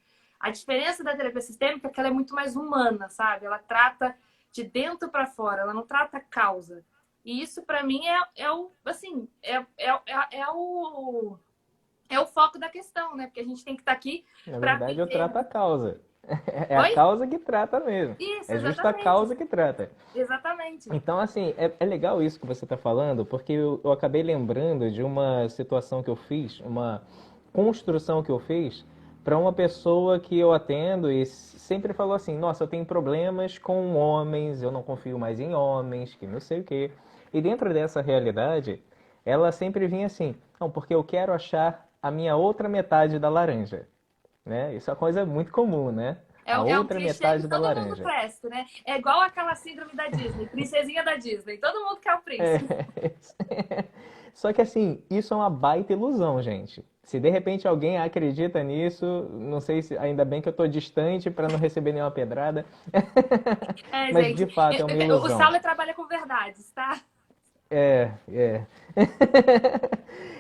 a diferença da terapia sistêmica é que ela é muito mais humana, sabe? Ela trata de dentro para fora, ela não trata a causa. E isso, para mim, é o foco da questão, né? Porque a gente tem que estar aqui Na para verdade, eu viver. trato a causa. É a Oi? causa que trata mesmo. Isso, É justo a exatamente. causa que trata. Exatamente. Então, assim, é legal isso que você está falando, porque eu acabei lembrando de uma situação que eu fiz, uma construção que eu fiz para uma pessoa que eu atendo e sempre falou assim: Nossa, eu tenho problemas com homens, eu não confio mais em homens, que não sei o quê. E dentro dessa realidade, ela sempre vinha assim: Não, porque eu quero achar a minha outra metade da laranja, né? Isso é uma coisa muito comum, né? A É um outra clichê que metade da todo mundo laranja. presta, né? É igual aquela síndrome da Disney, princesinha da Disney. Todo mundo quer o É. príncipe. Só que assim, isso é uma baita ilusão, gente. Se de repente alguém acredita nisso, não sei se ainda bem que eu tô distante para não receber nenhuma pedrada, É, mas de gente. fato é uma O ilusão. Saulo trabalha com verdades, tá? É.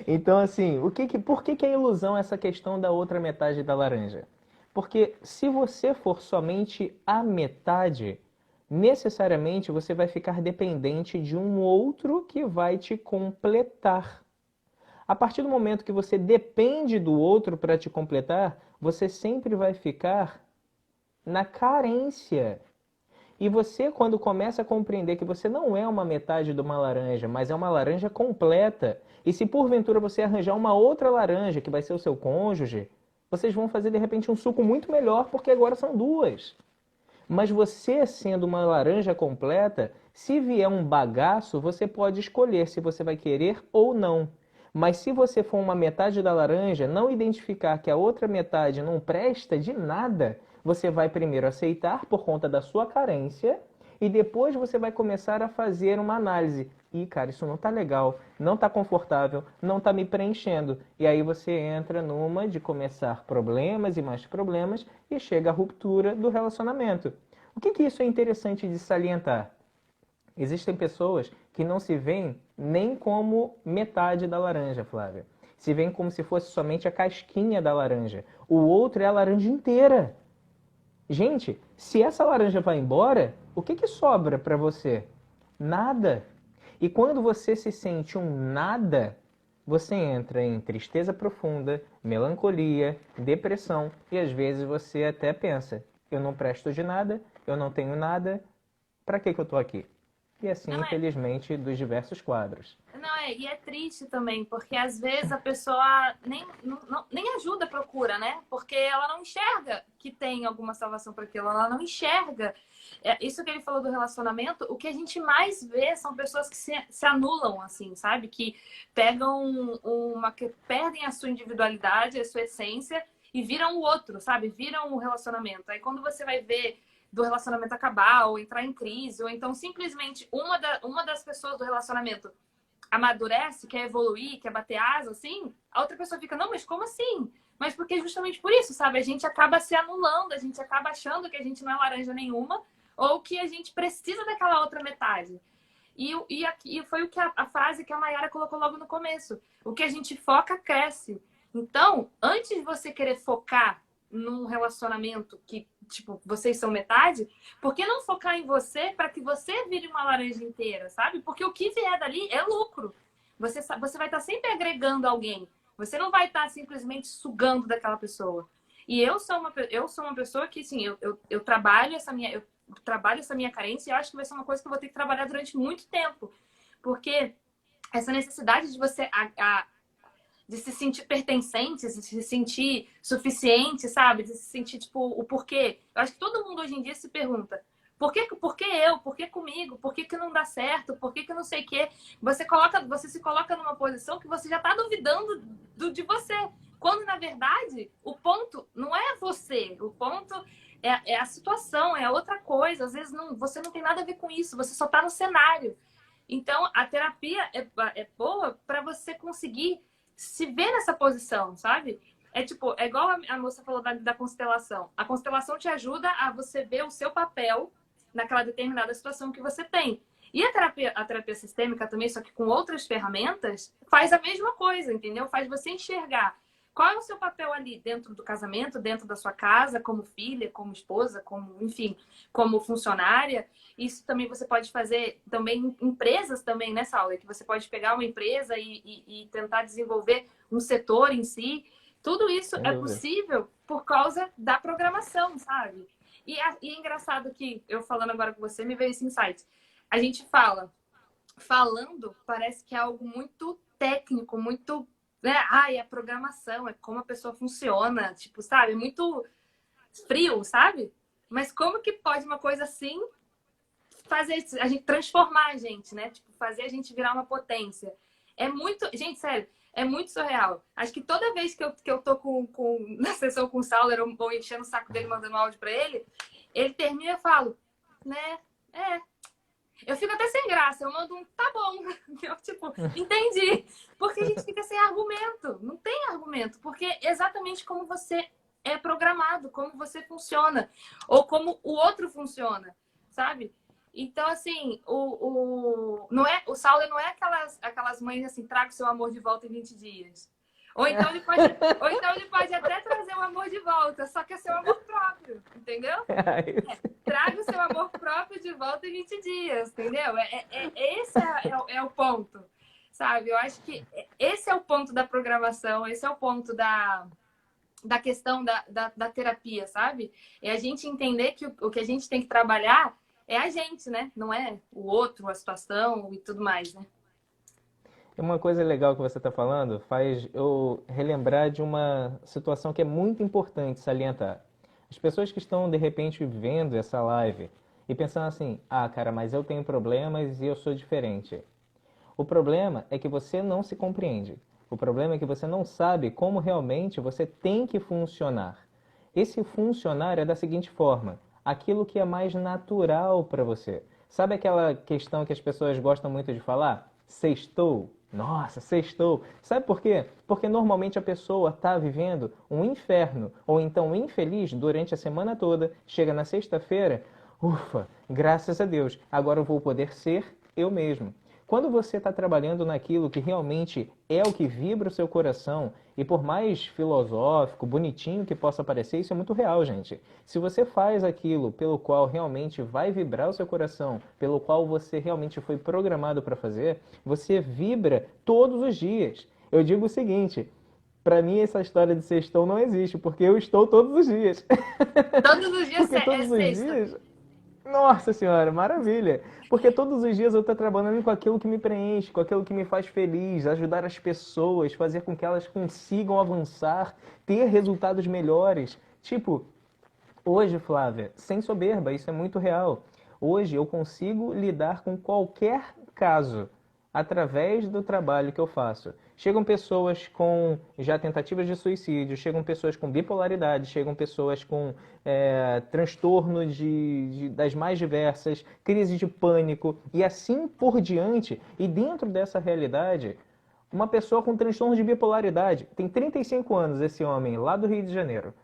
Então assim, por que é ilusão essa questão da outra metade da laranja? Porque se você for somente a metade, necessariamente você vai ficar dependente de um outro que vai te completar. A partir do momento que você depende do outro para te completar, você sempre vai ficar na carência. E você, quando começa a compreender que você não é uma metade de uma laranja, mas é uma laranja completa, e se porventura você arranjar uma outra laranja, que vai ser o seu cônjuge, vocês vão fazer de repente um suco muito melhor, porque agora são duas. Mas você, sendo uma laranja completa, se vier um bagaço, você pode escolher se você vai querer ou não. Mas se você for uma metade da laranja, não identificar que a outra metade não presta de nada, você vai primeiro aceitar por conta da sua carência e depois você vai começar a fazer uma análise. Ih, cara, isso não tá legal, não tá confortável, não tá me preenchendo. E aí você entra numa de começar problemas e mais problemas e chega à ruptura do relacionamento. O que isso é interessante de salientar? Existem pessoas que não se veem nem como metade da laranja, Flávia. Se veem como se fosse somente a casquinha da laranja. O outro é a laranja inteira. Gente, se essa laranja vai embora, o que sobra para você? Nada. E quando você se sente um nada, você entra em tristeza profunda, melancolia, depressão e às vezes você até pensa: eu não presto de nada, eu não tenho nada, para que eu estou aqui? E assim, Não é, infelizmente, dos diversos quadros. e é triste também, porque às vezes a pessoa nem ajuda, procura, né? Porque ela não enxerga que tem alguma salvação para aquilo, ela não enxerga. Isso que ele falou do relacionamento, o que a gente mais vê são pessoas que se anulam, assim, sabe? Que que perdem a sua individualidade, a sua essência e viram o outro, sabe? Viram o relacionamento. Aí quando você vai ver do relacionamento acabar ou entrar em crise, ou então simplesmente uma das pessoas do relacionamento amadurece, quer evoluir, quer bater asa, assim, a outra pessoa fica, não, mas como assim? Mas porque justamente por isso, sabe? A gente acaba se anulando, a gente acaba achando que a gente não é laranja nenhuma, ou que a gente precisa daquela outra metade. E foi a frase que a Mayara colocou logo no começo. O que a gente foca, cresce. Então, antes de você querer focar num relacionamento que, tipo, vocês são metade, por que não focar em você para que você vire uma laranja inteira, sabe? Porque o que vier dali é lucro. Você vai estar sempre agregando alguém. Você não vai estar simplesmente sugando daquela pessoa. E eu sou uma pessoa que, assim, eu trabalho essa minha carência e eu acho que vai ser uma coisa que eu vou ter que trabalhar durante muito tempo. Porque essa necessidade de você de se sentir pertencente, de se sentir suficiente, sabe? De se sentir, tipo, o porquê. Eu acho que todo mundo hoje em dia se pergunta Por que eu? Por que comigo? Por que não dá certo? Por que não sei o quê? Você se coloca numa posição que você já está duvidando de você. Quando, na verdade, o ponto não é você. O ponto é a situação, é outra coisa. Às vezes você não tem nada a ver com isso. Você só está no cenário. Então, a terapia é boa para você conseguir se ver nessa posição, sabe? É igual a moça falou da constelação. A constelação te ajuda a você ver o seu papel naquela determinada situação que você tem. E a terapia sistêmica também, só que com outras ferramentas, faz a mesma coisa, entendeu? Faz você enxergar qual é o seu papel ali dentro do casamento, dentro da sua casa, como filha, como esposa, enfim, como funcionária. Isso também você pode fazer também em empresas também, né, Saulo? Que você pode pegar uma empresa e tentar desenvolver um setor em si. Tudo isso Sem é dúvida. possível por causa da programação, sabe? E é engraçado que, eu falando agora com você, me veio esse insight. A gente falando, parece que é algo muito técnico, muito, né? Ai, a programação, é como a pessoa funciona, tipo, sabe? Muito frio, sabe? Mas como que pode uma coisa assim fazer a gente transformar a gente, né? Tipo, fazer a gente virar uma potência. É muito, gente, sério, é muito surreal. Acho que toda vez que eu tô na sessão com o Sauler ou enchendo o saco dele, mandando áudio pra ele termina e eu falo, né? É. Eu fico até sem graça, eu mando um tá bom. Eu, tipo, entendi. Porque a gente fica sem argumento. Não tem argumento. Porque é exatamente como você é programado, como você funciona. Ou como o outro funciona, sabe? Então, assim, o Saulo não é aquelas mães assim, traga o seu amor de volta em 20 dias. Ou então ele pode até trazer o amor de volta, só que é seu amor próprio, entendeu? Traga o seu amor próprio de volta em 20 dias, entendeu? Esse é o ponto, sabe? Eu acho que esse é o ponto da programação, esse é o ponto da questão da terapia, sabe? É a gente entender que o que a gente tem que trabalhar é a gente, né? Não é o outro, a situação e tudo mais, né? Uma coisa legal que você está falando faz eu relembrar de uma situação que é muito importante salientar. As pessoas que estão, de repente, vendo essa live e pensando assim, ah, cara, mas eu tenho problemas e eu sou diferente. O problema é que você não se compreende. O problema é que você não sabe como realmente você tem que funcionar. Esse funcionar é da seguinte forma: aquilo que é mais natural para você. Sabe aquela questão que as pessoas gostam muito de falar? Sextou. Nossa, sextou. Sabe por quê? Porque normalmente a pessoa está vivendo um inferno ou então um infeliz durante a semana toda. Chega na sexta-feira, ufa, graças a Deus, agora eu vou poder ser eu mesmo. Quando você está trabalhando naquilo que realmente é o que vibra o seu coração, e por mais filosófico, bonitinho que possa parecer, isso é muito real, gente. Se você faz aquilo pelo qual realmente vai vibrar o seu coração, pelo qual você realmente foi programado para fazer, você vibra todos os dias. Eu digo o seguinte, para mim essa história de sextou não existe, porque eu estou todos os dias. Todos os dias Porque é todos os sexta. dias nossa senhora, maravilha! Porque todos os dias eu estou trabalhando com aquilo que me preenche, com aquilo que me faz feliz, ajudar as pessoas, fazer com que elas consigam avançar, ter resultados melhores. Tipo, hoje, Flávia, sem soberba, isso é muito real. Hoje eu consigo lidar com qualquer caso através do trabalho que eu faço. Chegam pessoas com já tentativas de suicídio, chegam pessoas com bipolaridade, chegam pessoas com transtorno das mais diversas, crise de pânico e assim por diante. E dentro dessa realidade, uma pessoa com transtorno de bipolaridade, tem 35 anos esse homem, lá do Rio de Janeiro.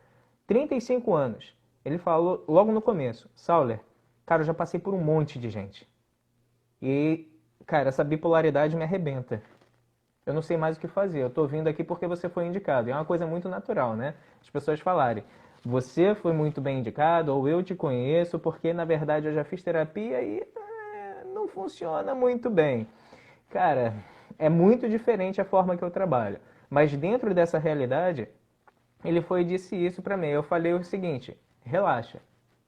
35 anos. Ele falou logo no começo, Sauler, cara, eu já passei por um monte de gente. E, cara, essa bipolaridade me arrebenta. Eu não sei mais o que fazer. Eu tô vindo aqui porque você foi indicado. E é uma coisa muito natural, né? As pessoas falarem, você foi muito bem indicado, ou eu te conheço, porque na verdade eu já fiz terapia e não funciona muito bem. Cara, é muito diferente a forma que eu trabalho. Mas dentro dessa realidade, ele foi e disse isso pra mim. Eu falei o seguinte, relaxa,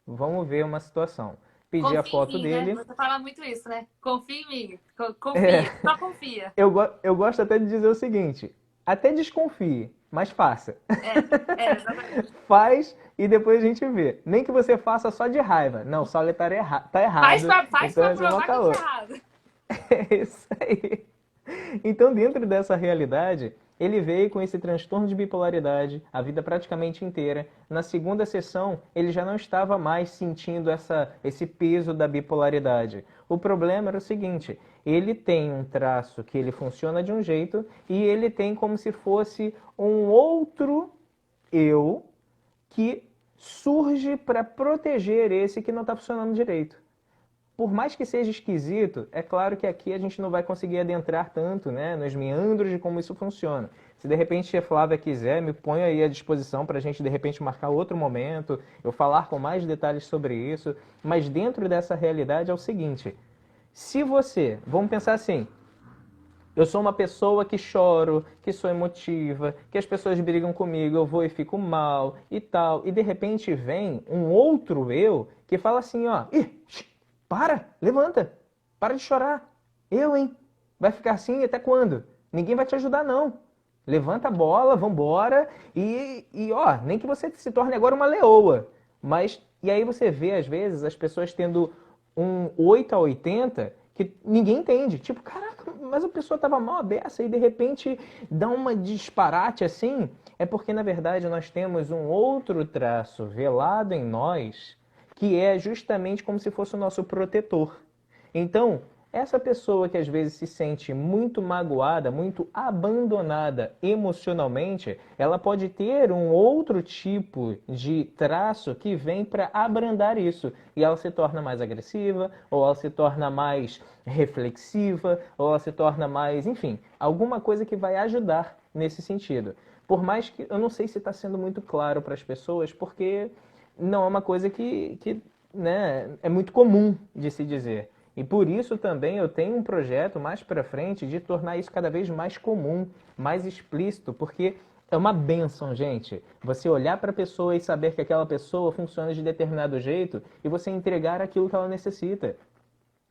vamos ver uma situação. Pedi a Confia em foto mim, né? dele. Você fala muito isso, né? Confia em mim. Confia, só confia. Eu gosto até de dizer o seguinte, até desconfie, mas faça. Exatamente. Faz e depois a gente vê. Nem que você faça só de raiva. Não, só ele tá errado. Faz Então pra esse é uma provar que eu tô caô. errado. É isso aí. Então, dentro dessa realidade, ele veio com esse transtorno de bipolaridade a vida praticamente inteira. Na segunda sessão, ele já não estava mais sentindo esse peso da bipolaridade. O problema era o seguinte: ele tem um traço que ele funciona de um jeito e ele tem como se fosse um outro eu que surge para proteger esse que não está funcionando direito. Por mais que seja esquisito, é claro que aqui a gente não vai conseguir adentrar tanto, né, nos meandros de como isso funciona. Se de repente a Flávia quiser, me põe aí à disposição para a gente de repente marcar outro momento, eu falar com mais detalhes sobre isso. Mas dentro dessa realidade é o seguinte: se você, vamos pensar assim, eu sou uma pessoa que choro, que sou emotiva, que as pessoas brigam comigo, eu vou e fico mal e tal. E de repente vem um outro eu que fala assim, ó, ih, para, levanta, para de chorar. Eu, hein? Vai ficar assim até quando? Ninguém vai te ajudar, não. Levanta a bola, vambora e ó, nem que você se torne agora uma leoa. Mas, e aí você vê, às vezes, as pessoas tendo um 8 a 80 que ninguém entende. Tipo, caraca, mas a pessoa tava mal a beça e de repente dá uma disparate assim. É porque, na verdade, nós temos um outro traço velado em nós que é justamente como se fosse o nosso protetor. Então, essa pessoa que às vezes se sente muito magoada, muito abandonada emocionalmente, ela pode ter um outro tipo de traço que vem para abrandar isso. E ela se torna mais agressiva, ou ela se torna mais reflexiva, ou ela se torna mais, enfim, alguma coisa que vai ajudar nesse sentido. Por mais que eu não sei se está sendo muito claro para as pessoas, porque não é uma coisa que né, é muito comum de se dizer. E por isso também eu tenho um projeto mais para frente de tornar isso cada vez mais comum, mais explícito, porque é uma bênção, gente. Você olhar para a pessoa e saber que aquela pessoa funciona de determinado jeito e você entregar aquilo que ela necessita.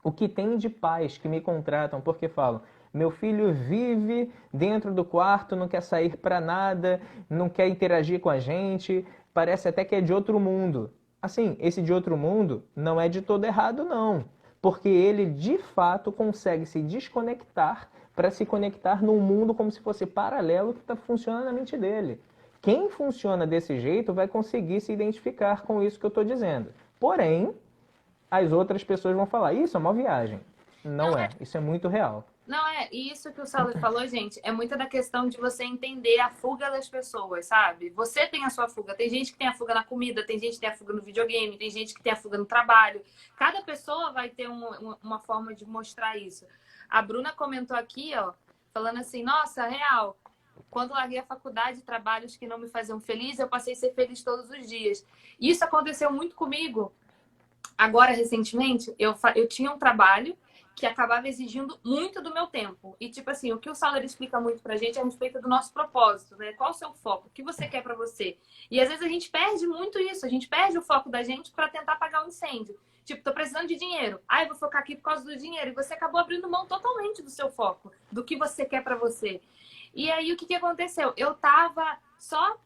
O que tem de pais que me contratam porque falam: meu filho vive dentro do quarto, não quer sair para nada, não quer interagir com a gente, parece até que é de outro mundo. Assim, esse de outro mundo não é de todo errado, não. Porque ele, de fato, consegue se desconectar para se conectar num mundo como se fosse paralelo que está funcionando na mente dele. Quem funciona desse jeito vai conseguir se identificar com isso que eu estou dizendo. Porém, as outras pessoas vão falar, isso é uma viagem. Não Não é, é, isso é muito real. não é. E isso que o Saulo falou, gente, é muito da questão de você entender a fuga das pessoas, sabe? Você tem a sua fuga. Tem gente que tem a fuga na comida, tem gente que tem a fuga no videogame, tem gente que tem a fuga no trabalho. Cada pessoa vai ter uma forma de mostrar isso. A Bruna comentou aqui, ó, falando assim, nossa, real. Quando larguei a faculdade, trabalhos que não me faziam feliz, eu passei a ser feliz todos os dias. Isso aconteceu muito comigo. Agora, recentemente, eu tinha um trabalho que acabava exigindo muito do meu tempo. E, tipo assim, o que o Sauler explica muito pra gente é a respeito do nosso propósito, né? Qual o seu foco? O que você quer pra você? E, às vezes, a gente perde muito isso. A gente perde o foco da gente pra tentar apagar um incêndio. Tipo, tô precisando de dinheiro. Ah, eu vou focar aqui por causa do dinheiro. E você acabou abrindo mão totalmente do seu foco, do que você quer pra você. E aí, o que aconteceu? Eu tava só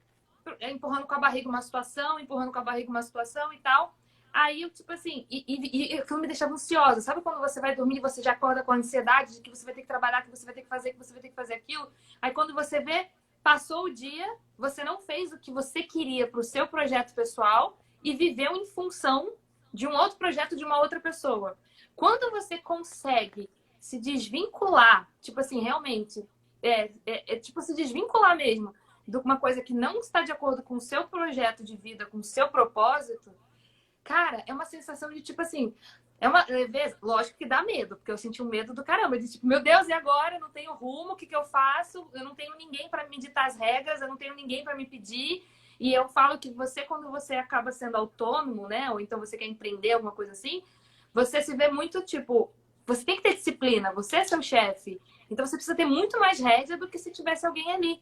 empurrando com a barriga uma situação, empurrando com a barriga uma situação e tal. Aí, eu, tipo assim, e aquilo me deixava ansiosa. Sabe quando você vai dormir e você já acorda com a ansiedade de que você vai ter que trabalhar, que você vai ter que fazer, que você vai ter que fazer aquilo? Aí, quando você vê, passou o dia, você não fez o que você queria para o seu projeto pessoal e viveu em função de um outro projeto de uma outra pessoa. Quando você consegue se desvincular, tipo assim, realmente, tipo se desvincular mesmo de uma coisa que não está de acordo com o seu projeto de vida, com o seu propósito, cara, é uma sensação de tipo assim, é uma leveza, lógico que dá medo, porque eu senti um medo do caramba, de tipo, meu Deus, e agora? Eu não tenho rumo, o que eu faço? Eu não tenho ninguém para me ditar as regras, eu não tenho ninguém para me pedir. E eu falo que você, quando você acaba sendo autônomo, né, ou então você quer empreender alguma coisa assim, você se vê muito tipo, você tem que ter disciplina, você é seu chefe. Então você precisa ter muito mais rédea do que se tivesse alguém ali.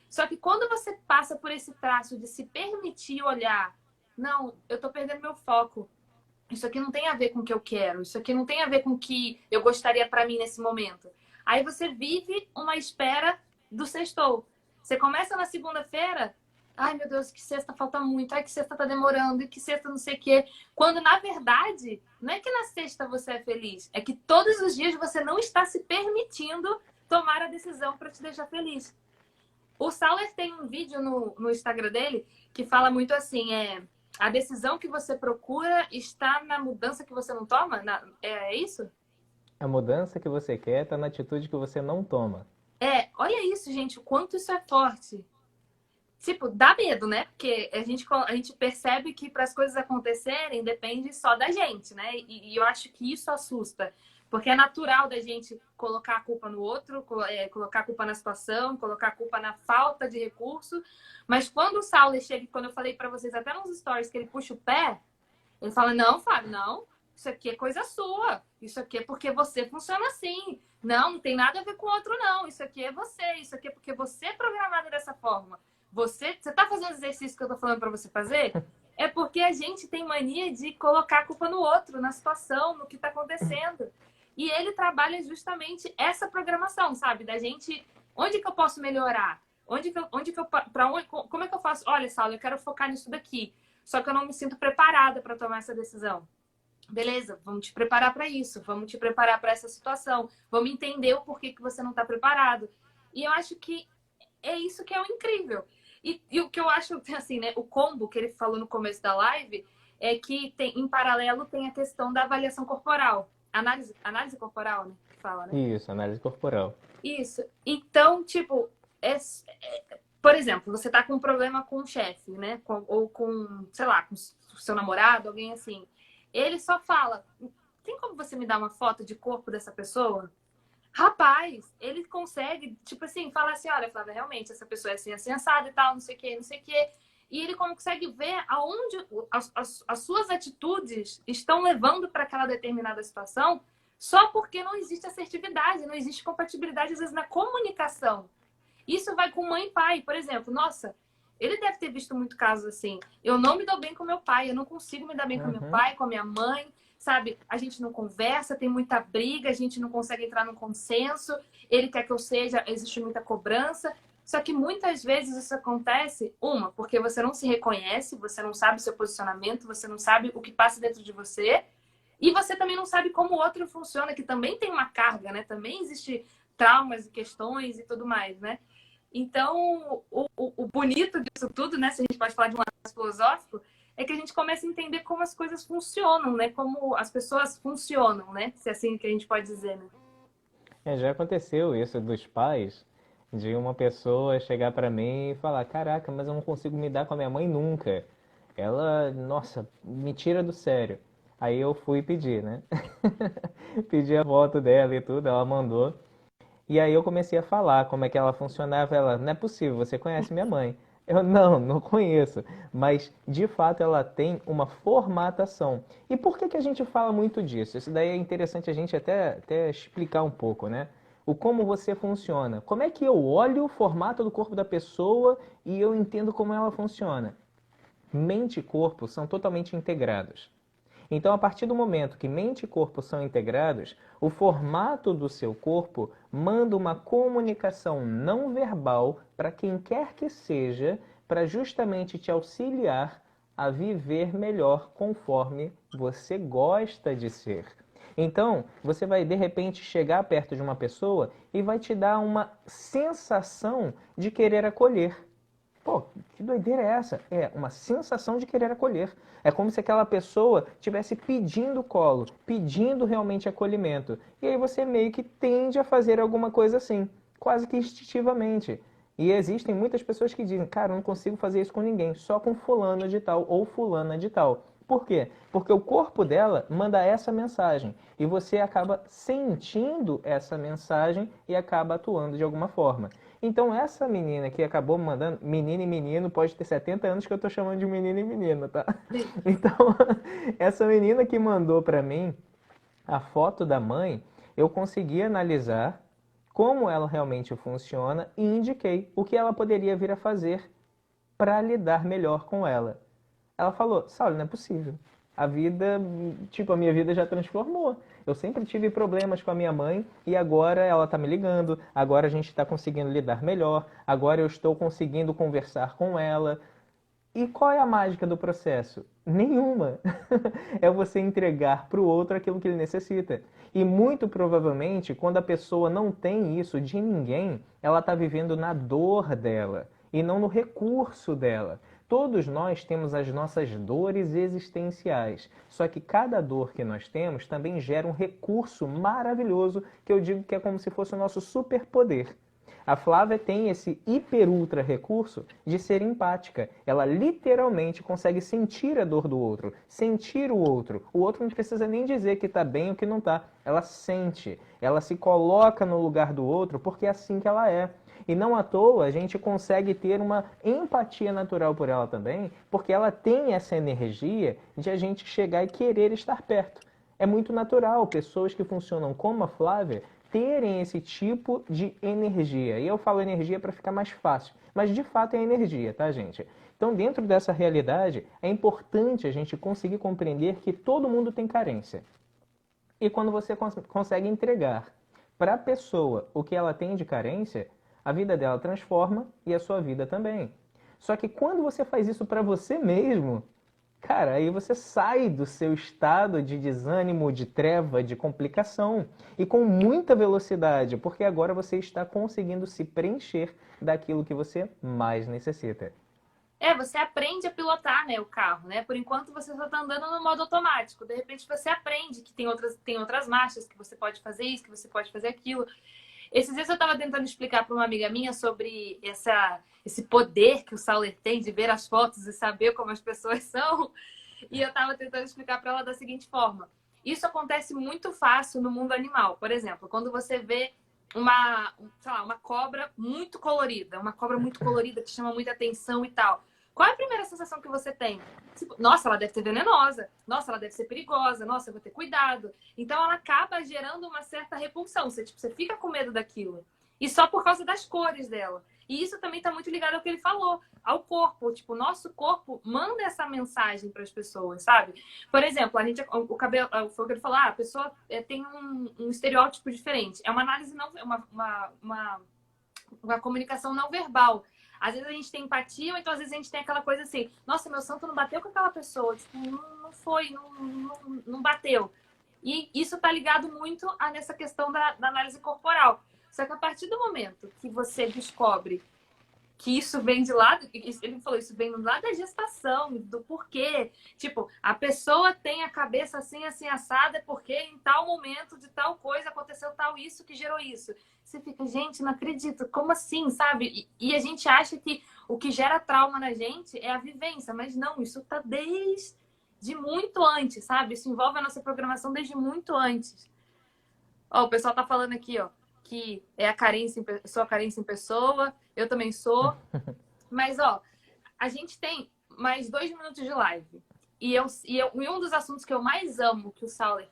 Só que quando você passa por esse traço de se permitir olhar, não, eu tô perdendo meu foco. Isso aqui não tem a ver com o que eu quero. Isso aqui não tem a ver com o que eu gostaria para mim nesse momento. Aí você vive uma espera do sextou. Você começa na segunda-feira, ai meu Deus, que sexta falta muito, ai que sexta tá demorando, e que sexta não sei o quê. Quando na verdade, não é que na sexta você é feliz, é que todos os dias você não está se permitindo tomar a decisão para te deixar feliz. O Sauler tem um vídeo no Instagram dele que fala muito assim, a decisão que você procura está na mudança que você não toma? É isso? A mudança que você quer está na atitude que você não toma. Olha isso, gente, o quanto isso é forte. Tipo, dá medo, né? Porque a gente percebe que para as coisas acontecerem depende só da gente, né? E eu acho que isso assusta. Porque é natural da gente colocar a culpa no outro, colocar a culpa na situação, colocar a culpa na falta de recurso. Mas quando o Saulo chega, quando eu falei para vocês até nos stories que ele puxa o pé, ele fala: não, Fábio, não, isso aqui é coisa sua. Isso aqui é porque você funciona assim. Não, não tem nada a ver com o outro, não. Isso aqui é você. Isso aqui é porque você é programado dessa forma. Você tá fazendo o exercício que eu tô falando para você fazer? É porque a gente tem mania de colocar a culpa no outro, na situação, no que tá acontecendo. E ele trabalha justamente essa programação, sabe? Da gente, onde que eu posso melhorar? Como é que eu faço? Olha, Saulo, eu quero focar nisso daqui. Só que eu não me sinto preparada para tomar essa decisão. Beleza, vamos te preparar para isso, vamos te preparar para essa situação, vamos entender o porquê que você não está preparado. E eu acho que é isso que é o incrível. E o que eu acho, assim, né, o combo que ele falou no começo da live é que em paralelo tem a questão da avaliação corporal. Análise corporal, né? Que fala, né? Isso, análise corporal. Isso. Então, tipo, por exemplo, você tá com um problema com o chefe, né? Ou com, sei lá, com o seu namorado, alguém assim. Ele só fala: tem como você me dar uma foto de corpo dessa pessoa? Rapaz, ele consegue, tipo assim, falar assim: olha, Flávia, realmente, essa pessoa é assim, assim, assada e tal, não sei o quê, não sei o quê. E ele consegue ver aonde as suas atitudes estão levando para aquela determinada situação só porque não existe assertividade, não existe compatibilidade, às vezes, na comunicação. Isso vai com mãe e pai, por exemplo. Nossa, ele deve ter visto muito casos assim. Eu não me dou bem com meu pai, eu não consigo me dar bem com meu pai, com a minha mãe, sabe? A gente não conversa, tem muita briga, a gente não consegue entrar num consenso. Ele quer que eu seja, existe muita cobrança. Só que muitas vezes isso acontece, porque você não se reconhece, você não sabe o seu posicionamento, você não sabe o que passa dentro de você, e você também não sabe como o outro funciona, que também tem uma carga, né? Também existe traumas e questões e tudo mais, né? Então, o bonito disso tudo, né? Se a gente pode falar de um lado filosófico, é que a gente começa a entender como as coisas funcionam, né? Como as pessoas funcionam, né? Se é assim que a gente pode dizer, né? Já aconteceu isso dos pais, de uma pessoa chegar pra mim e falar: caraca, mas eu não consigo me dar com a minha mãe nunca. Ela, nossa, me tira do sério. Aí eu fui pedir, né? Pedi a foto dela e tudo, ela mandou. E aí eu comecei a falar como é que ela funcionava. Ela: não é possível, você conhece minha mãe. Eu: não conheço. Mas, de fato, ela tem uma formatação. E por que a gente fala muito disso? Isso daí é interessante a gente até explicar um pouco, né? O como você funciona. Como é que eu olho o formato do corpo da pessoa e eu entendo como ela funciona? Mente e corpo são totalmente integrados. Então, a partir do momento que mente e corpo são integrados, o formato do seu corpo manda uma comunicação não verbal para quem quer que seja, para justamente te auxiliar a viver melhor conforme você gosta de ser. Então, você vai de repente chegar perto de uma pessoa e vai te dar uma sensação de querer acolher. Pô, que doideira é essa? É uma sensação de querer acolher. É como se aquela pessoa estivesse pedindo colo, pedindo realmente acolhimento. E aí você meio que tende a fazer alguma coisa assim, quase que instintivamente. E existem muitas pessoas que dizem: cara, eu não consigo fazer isso com ninguém, só com fulano de tal ou fulana de tal. Por quê? Porque o corpo dela manda essa mensagem e você acaba sentindo essa mensagem e acaba atuando de alguma forma. Então essa menina que acabou mandando, menina e menino, pode ter 70 anos que eu tô chamando de menina e menino, tá? Então, essa menina que mandou pra mim a foto da mãe, eu consegui analisar como ela realmente funciona e indiquei o que ela poderia vir a fazer para lidar melhor com ela. Ela falou: Saulo, não é possível. a minha vida já transformou. Eu sempre tive problemas com a minha mãe e agora ela está me ligando, agora a gente está conseguindo lidar melhor, agora eu estou conseguindo conversar com ela. E qual é a mágica do processo? Nenhuma. É você entregar para o outro aquilo que ele necessita. E muito provavelmente, quando a pessoa não tem isso de ninguém, ela está vivendo na dor dela e não no recurso dela. Todos nós temos as nossas dores existenciais, só que cada dor que nós temos também gera um recurso maravilhoso que eu digo que é como se fosse o nosso superpoder. A Flávia tem esse hiper ultra recurso de ser empática. Ela literalmente consegue sentir a dor do outro, sentir o outro. O outro não precisa nem dizer que está bem ou que não está. Ela sente, ela se coloca no lugar do outro porque é assim que ela é. E não à toa a gente consegue ter uma empatia natural por ela também, porque ela tem essa energia de a gente chegar e querer estar perto. É muito natural pessoas que funcionam como a Flávia terem esse tipo de energia. E eu falo energia para ficar mais fácil, mas de fato é energia, tá, gente? Então, dentro dessa realidade, é importante a gente conseguir compreender que todo mundo tem carência. E quando você consegue entregar para a pessoa o que ela tem de carência, a vida dela transforma e a sua vida também. Só que quando você faz isso para você mesmo, cara, aí você sai do seu estado de desânimo, de treva, de complicação e com muita velocidade, porque agora você está conseguindo se preencher daquilo que você mais necessita. Você aprende a pilotar, né, o carro, né? Por enquanto você só tá andando no modo automático. De repente você aprende que tem outras marchas, que você pode fazer isso, que você pode fazer aquilo. Esses dias eu estava tentando explicar para uma amiga minha sobre esse poder que o Sauler tem de ver as fotos e saber como as pessoas são. E eu estava tentando explicar para ela da seguinte forma. Isso acontece muito fácil no mundo animal. Por exemplo, quando você vê uma cobra muito colorida, que chama muita atenção e tal. Qual é a primeira sensação que você tem? Tipo, nossa, ela deve ser venenosa. Nossa, ela deve ser perigosa. Nossa, eu vou ter cuidado. Então, ela acaba gerando uma certa repulsão. Você fica com medo daquilo. E só por causa das cores dela. E isso também está muito ligado ao que ele falou, ao corpo. Tipo, o nosso corpo manda essa mensagem para as pessoas, sabe? Por exemplo, o cabelo, foi o que ele falou, a pessoa tem um estereótipo diferente. É uma análise não, uma comunicação não verbal. Às vezes a gente tem empatia, ou então às vezes a gente tem aquela coisa assim, nossa, meu santo não bateu com aquela pessoa, tipo, não bateu. E isso tá ligado muito nessa questão da análise corporal. Só que a partir do momento que você descobre que isso vem de lá, ele falou, isso vem lá da gestação, do porquê. Tipo, a pessoa tem a cabeça assim, assim, assada, porque em tal momento de tal coisa aconteceu tal isso que gerou isso. Você fica, gente, não acredito, como assim, sabe? E a gente acha que o que gera trauma na gente é a vivência, mas não, isso tá desde muito antes, sabe? Isso envolve a nossa programação desde muito antes. Ó, o pessoal tá falando aqui, ó, que é a carência, sou a carência em pessoa, eu também sou. Mas, ó, a gente tem mais 2 minutos de live. E um dos assuntos que eu mais amo que o Sauler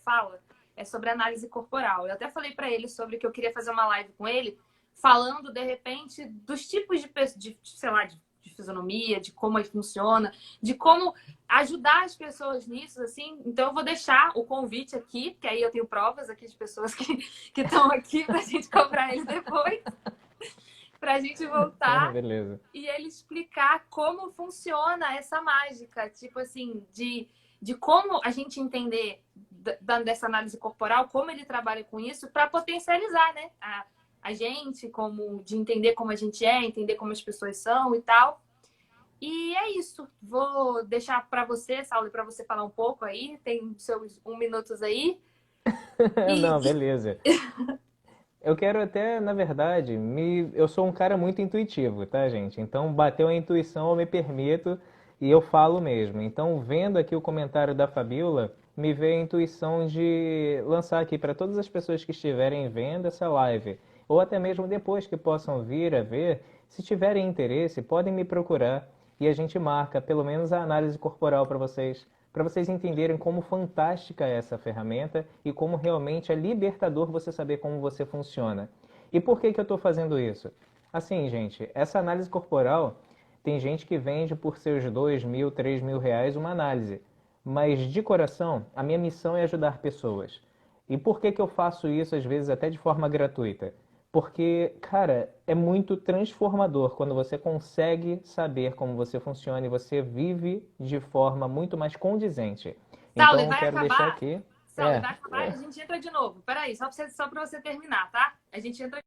fala é sobre análise corporal. Eu até falei para ele sobre que eu queria fazer uma live com ele, falando, de repente, dos tipos de fisionomia, de como ele funciona, de como ajudar as pessoas nisso, assim. Então, eu vou deixar o convite aqui, porque aí eu tenho provas aqui de pessoas que estão aqui pra gente cobrar eles depois. Pra gente voltar e ele explicar como funciona essa mágica, tipo assim, de como a gente entender dessa análise corporal, como ele trabalha com isso, para potencializar, né? A gente, de entender como a gente é, entender como as pessoas são e tal. E é isso. Vou deixar para você, Saulo, para você falar um pouco aí. Tem seus 1 minuto aí. Não, beleza. Eu quero até, na verdade, eu sou um cara muito intuitivo, tá, gente? Então, bateu a intuição, eu me permito e eu falo mesmo. Então, vendo aqui o comentário da Fabiola, me veio a intuição de lançar aqui para todas as pessoas que estiverem vendo essa live, ou até mesmo depois que possam vir a ver, se tiverem interesse, podem me procurar e a gente marca pelo menos a análise corporal para vocês entenderem como fantástica é essa ferramenta e como realmente é libertador você saber como você funciona. E por que eu estou fazendo isso? Assim, gente, essa análise corporal, tem gente que vende por seus 2.000, 3.000 reais uma análise. Mas de coração, a minha missão é ajudar pessoas. E por que que eu faço isso, às vezes, até de forma gratuita? Porque, cara, é muito transformador quando você consegue saber como você funciona e você vive de forma muito mais condizente. Sauler, Então, eu vai quero deixar acabar? aqui. Sauler, vai acabar e a gente entra de novo. Peraí, só pra você terminar, tá? A gente entra